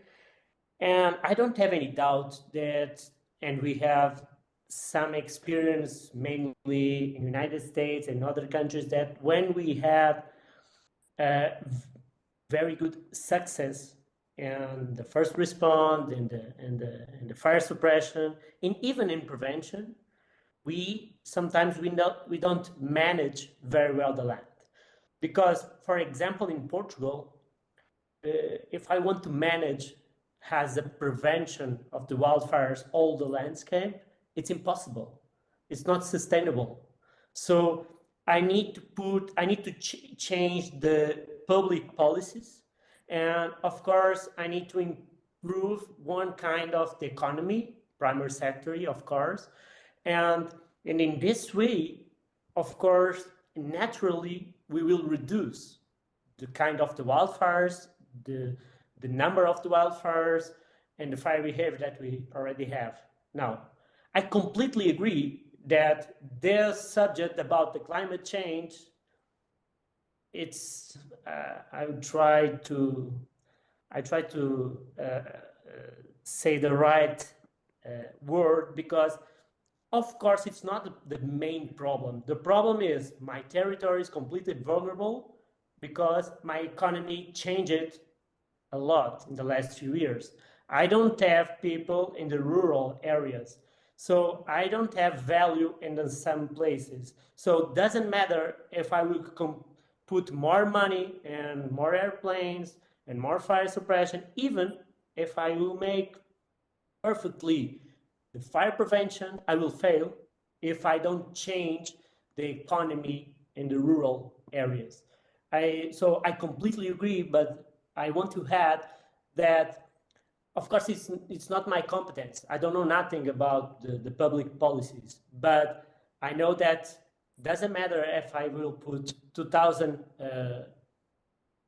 And I don't have any doubt that, and we have some experience, mainly in the United States and other countries, that when we have very good success in the first response, in the fire suppression, even in prevention, we don't manage very well the land. Because, for example, in Portugal, if I want to manage as a prevention of the wildfires all the landscape, it's impossible. It's not sustainable. So I need to change the public policies, and of course I need to improve one kind of the economy, primary sector, of course, and in this way, of course, naturally we will reduce the kind of the wildfires, the number of the wildfires, and the fire behavior that we already have. Now, I completely agree that this subject about the climate change, it's I try to say the right word, because of course it's not the main problem. The problem is my territory is completely vulnerable because my economy changed a lot in the last few years. I don't have people in the rural areas, so I don't have value in some places. So it doesn't matter if I will put more money and more airplanes and more fire suppression, even if I will make perfectly the fire prevention, I will fail if I don't change the economy in the rural areas. So I completely agree, but I want to add that, of course, it's not my competence. I don't know nothing about the public policies, but I know that doesn't matter if I will put 2,000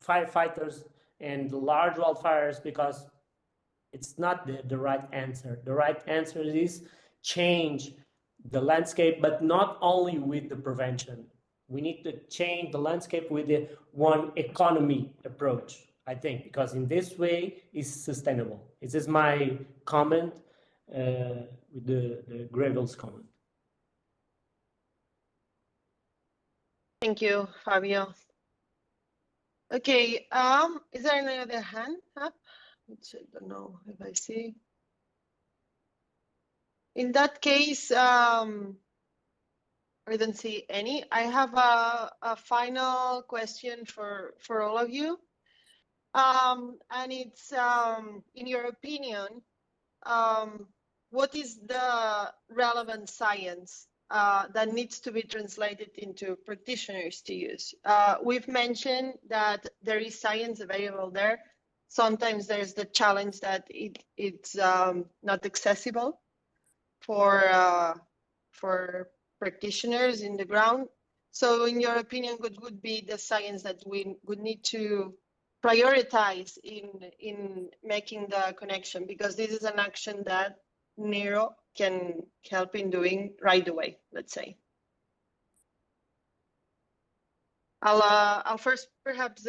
firefighters in the large wildfires, because it's not the right answer. The right answer is change the landscape, but not only with the prevention. We need to change the landscape with the one economy approach, I think, because in this way it's sustainable. This is my comment with the Gravel's comment. Thank you, Fabio. Okay, is there any other hand up? Which I don't know if I see. In that case, I don't see any. I have a final question for all of you. And it's, in your opinion, what is the relevant science that needs to be translated into practitioners to use? We've mentioned that there is science available there. Sometimes there's the challenge that it's not accessible for practitioners in the ground. So in your opinion, what would be the science that we would need to prioritize in making the connection? Because this is an action that NERO can help in doing right away, let's say. I'll first perhaps,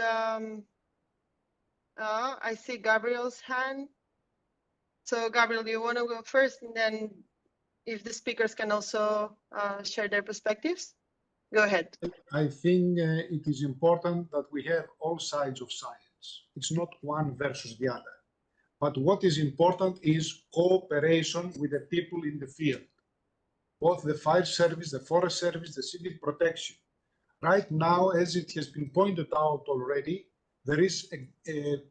I see Gabriel's hand. So Gabriel, do you want to go first, and then if the speakers can also share their perspectives? Go ahead. I think it is important that we have all sides of science. It's not one versus the other. But what is important is cooperation with the people in the field, both the fire service, the forest service, the civil protection. Right now, as it has been pointed out already, there is a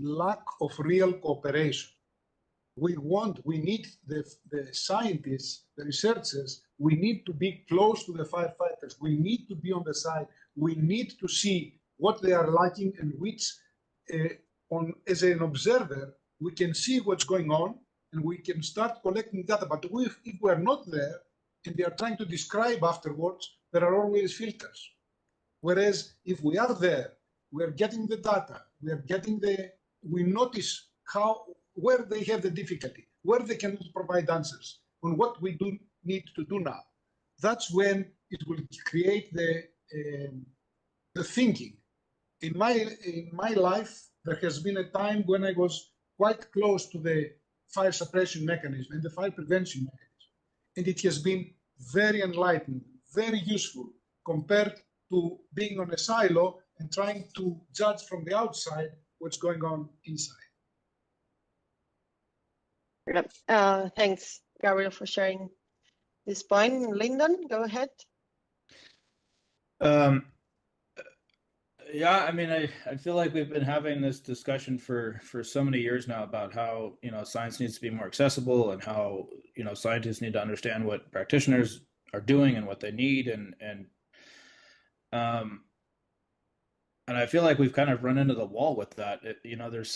lack of real cooperation. We need the scientists, the researchers, we need to be close to the firefighters. We need to be on the side. We need to see what they are lacking, and which, as an observer, we can see what's going on and we can start collecting data. But if we are not there and they are trying to describe afterwards, there are always filters. Whereas if we are there, we are getting the data, we notice where they have the difficulty, where they cannot provide answers, on what we need to do now. That's when it will create the thinking. In my life, there has been a time when I was quite close to the fire suppression mechanism and the fire prevention mechanism. and it has been very enlightening, very useful compared to being on a silo and trying to judge from the outside what's going on inside. Thanks, Gabriel, for sharing this point. Lyndon, go ahead. Yeah, I mean, I feel like we've been having this discussion for so many years now about how, science needs to be more accessible and how, scientists need to understand what practitioners are doing and what they need and I feel like we've kind of run into the wall with that. There's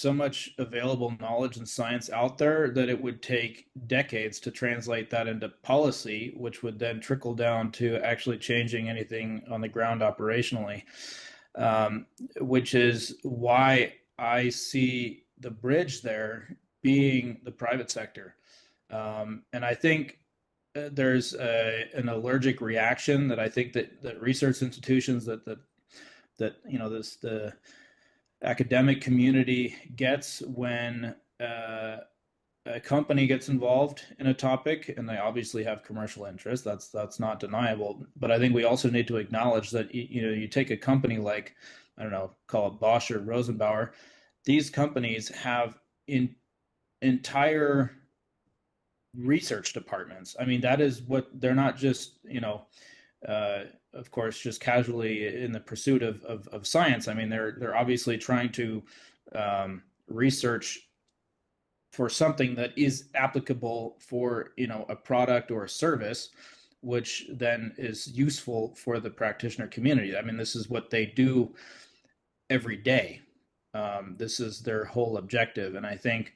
so much available knowledge and science out there that it would take decades to translate that into policy, which would then trickle down to actually changing anything on the ground operationally, which is why I see the bridge there being the private sector. And I think there's an allergic reaction that I think that research institutions that the academic community gets when a company gets involved in a topic, and they obviously have commercial interest. That's not deniable. But I think we also need to acknowledge that you take a company like, I don't know, call it Bosch or Rosenbauer. These companies have entire research departments. I mean, that is what they're not just of course, just casually in the pursuit of science. I mean, they're obviously trying to research for something that is applicable for a product or a service, which then is useful for the practitioner community. I mean, this is what they do every day. This is their whole objective, and I think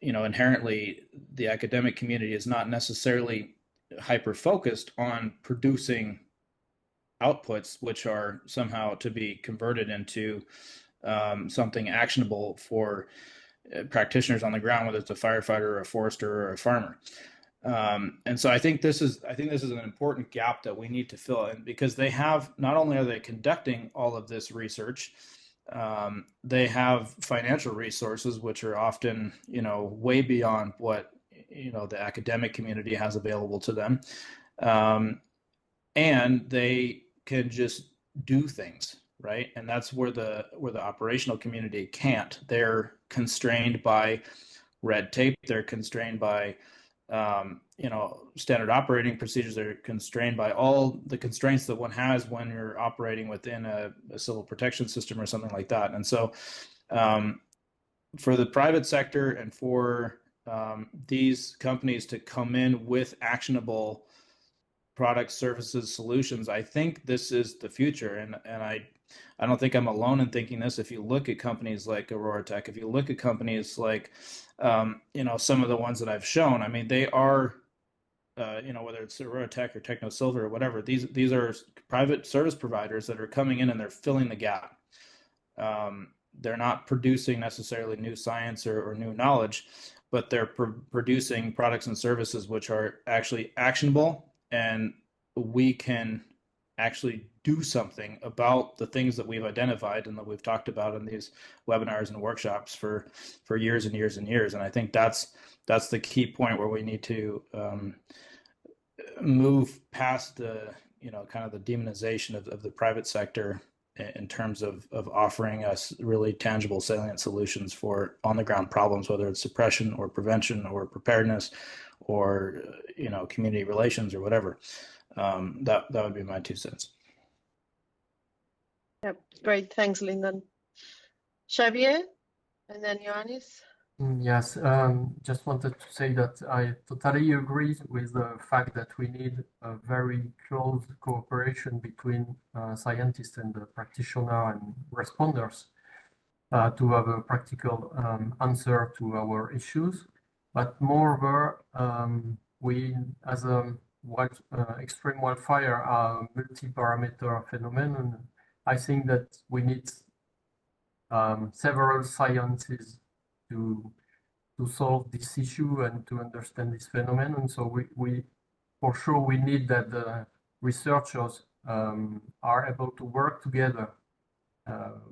inherently the academic community is not necessarily hyper focused on producing outputs which are somehow to be converted into something actionable for practitioners on the ground, whether it's a firefighter or a forester or a farmer. And so I think this is an important gap that we need to fill in, because they have, not only are they conducting all of this research, they have financial resources which are often way beyond what the academic community has available to them, and they can just do things, right? And that's where the operational community can't. They're constrained by red tape. They're constrained by standard operating procedures. They're constrained by all the constraints that one has when you're operating within a civil protection system or something like that. And so for the private sector and for these companies to come in with actionable products, services, solutions, I think this is the future. And I don't think I'm alone in thinking this. If you look at companies like Aurora Tech, if you look at companies like some of the ones that I've shown, I mean, they are whether it's Aurora Tech or Techno Silver or whatever, these are private service providers that are coming in and they're filling the gap. They're not producing necessarily new science or new knowledge, but they're producing products and services which are actually actionable, and we can actually do something about the things that we've identified and that we've talked about in these webinars and workshops for years and years and years. And I think that's the key point where we need to move past the kind of the demonization of the private sector in terms of offering us really tangible, salient solutions for on the ground problems, whether it's suppression or prevention or preparedness or community relations or whatever. That would be my 2 cents. Yep, great. Thanks, Lyndon. Xavier, and then Ioannis. Yes, just wanted to say that I totally agree with the fact that we need a very close cooperation between scientists and the practitioner and responders to have a practical answer to our issues. But moreover, we, as a extreme wildfire, are multi-parameter phenomenon. I think that we need several sciences to solve this issue and to understand this phenomenon. So we for sure we need that the researchers are able to work together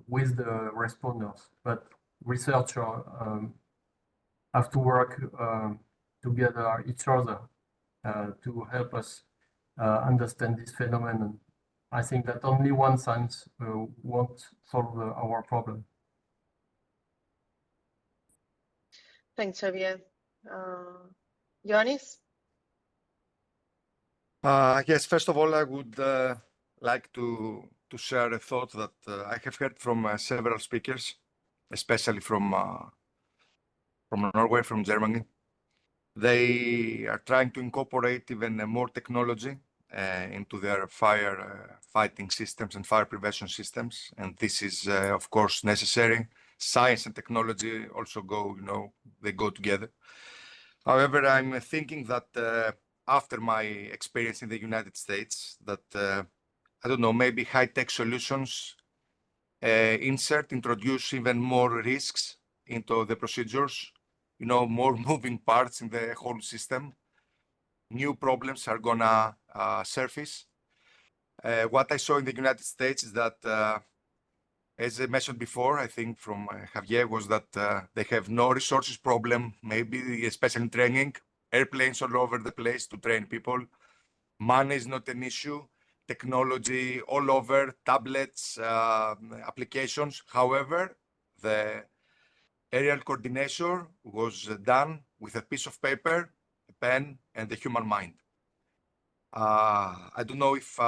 with the responders, but researchers have to work together each other to help us understand this phenomenon. I think that only one science won't solve our problem. Thanks, Javier. Ioannis? Yes, first of all, I would like to share a thought that I have heard from several speakers, especially from Norway, from Germany. They are trying to incorporate even more technology into their fire fighting systems and fire prevention systems, and this is, of course, necessary. Science and technology also go, they go together. However, I'm thinking that after my experience in the United States, that I don't know, maybe high-tech solutions introduce even more risks into the procedures, more moving parts in the whole system. New problems are gonna surface. What I saw in the United States is that, as I mentioned before, I think from Javier, was that they have no resources problem, maybe especially in training, airplanes all over the place to train people. Money is not an issue. Technology all over, tablets, applications. However, the aerial coordination was done with a piece of paper, a pen, and the human mind. I don't know if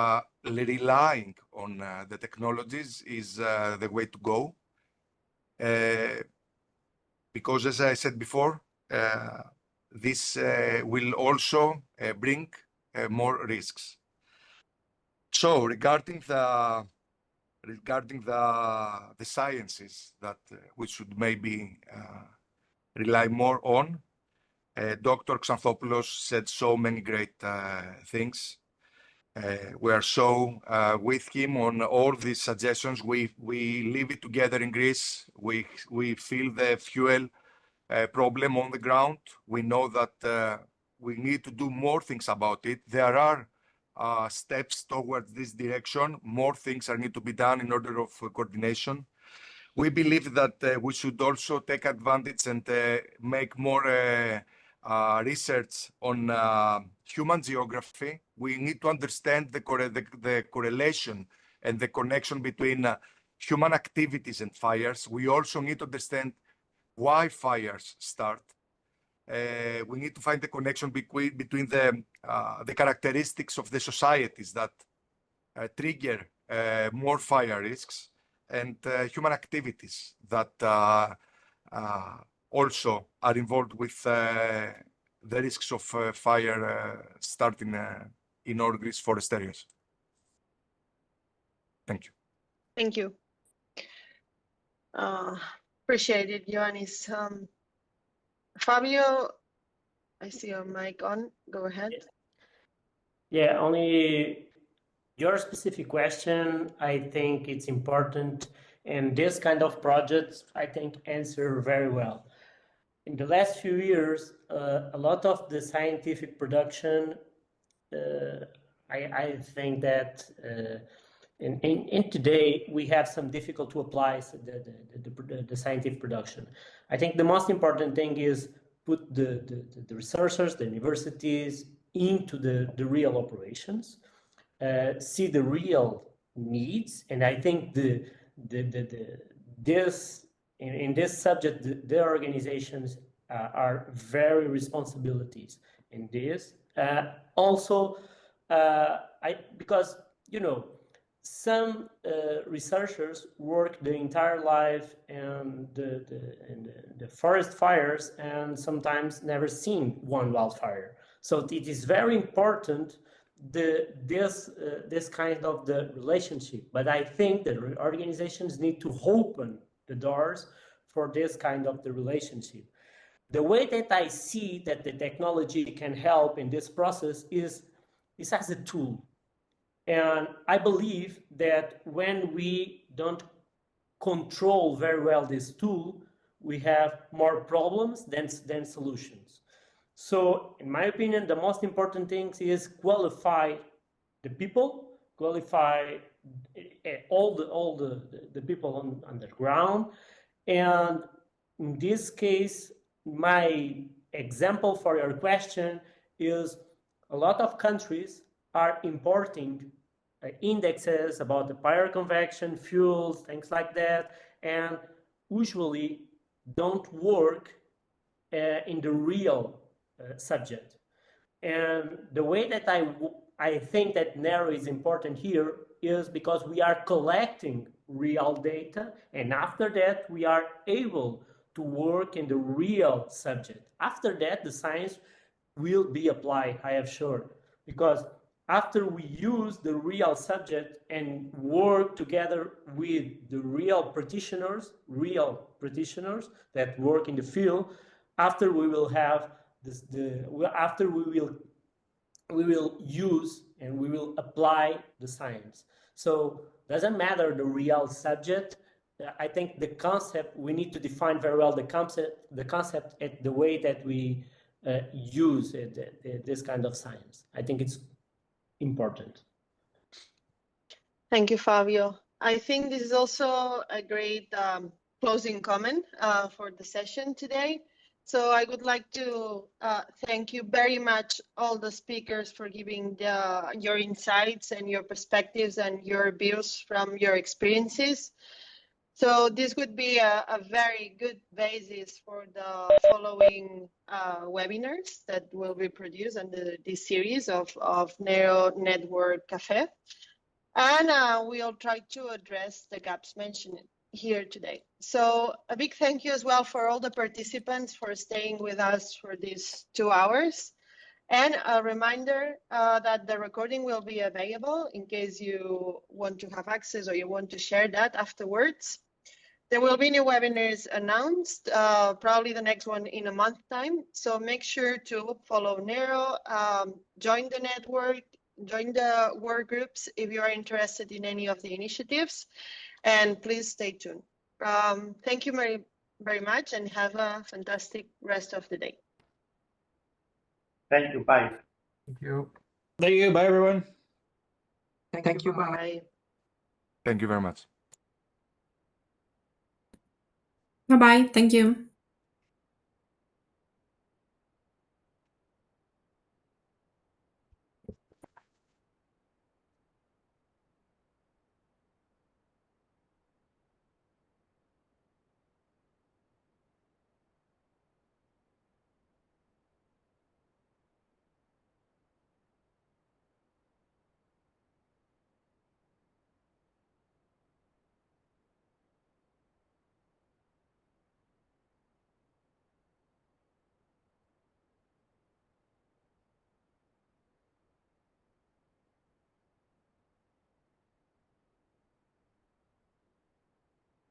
relying on the technologies is the way to go. Because as I said before, this will also bring more risks. So regarding the sciences that we should maybe rely more on, Dr. Xanthopoulos said so many great things. We are so with him on all these suggestions. We live it together in Greece. We feel the fuel problem on the ground. We know that we need to do more things about it. There are steps towards this direction. More things are need to be done in order of coordination. We believe that we should also take advantage and make more research on human geography. We need to understand the correlation and the connection between human activities and fires. We also need to understand why fires start. We need to find the connection between the characteristics of the societies that trigger more fire risks and human activities that also are involved with the risks of fire starting in all these forest areas. Thank you. Thank you. Appreciate it, Ioannis. Fabio, I see your mic on. Go ahead. Yeah, only your specific question, I think it's important. And this kind of projects, I think, answer very well. In the last few years, a lot of the scientific production, I think that in today we have some difficult to apply the scientific production. I think the most important thing is put the researchers, the universities into the real operations, see the real needs, and I think in this subject, the organizations are very responsibilities in this. Also, because some researchers work the entire life in the forest fires and sometimes never seen one wildfire. So it is very important this kind of the relationship. But I think that organizations need to open the doors for this kind of the relationship. The way that I see that the technology can help in this process is as a tool. And I believe that when we don't control very well this tool, we have more problems than solutions. So in my opinion, the most important thing is qualify the people, qualify all the people on the ground. And in this case, my example for your question is a lot of countries are importing indexes about the fire convection, fuels, things like that, and usually don't work in the real subject. And the way that I think that NERO is important here is because we are collecting real data, and after that we are able to work in the real subject. After that, the science will be applied, I am sure, because after we use the real subject and work together with the real practitioners that work in the field, after we will have this, after we will use and we will apply the science. So doesn't matter the real subject. I think the concept, we need to define very well the concept and the way that we use this kind of science. I think it's important. Thank you, Fabio. I think this is also a great closing comment for the session today. So I would like to thank you very much, all the speakers, for giving your insights and your perspectives and your views from your experiences. So this would be a very good basis for the following webinars that will be produced under this series of NERO Network Cafe. And we'll try to address the gaps mentioned here today. So a big thank you as well for all the participants for staying with us for these 2 hours. And a reminder that the recording will be available in case you want to have access or you want to share that afterwards. There will be new webinars announced, probably the next one in a month's time. So make sure to follow NERO, join the network, join the work groups if you are interested in any of the initiatives, and please stay tuned. Thank you very, very much and have a fantastic rest of the day. Thank you. Bye. Thank you. Thank you. Bye, everyone. Thank you. Bye. Bye. Thank you very much. Bye-bye. Thank you.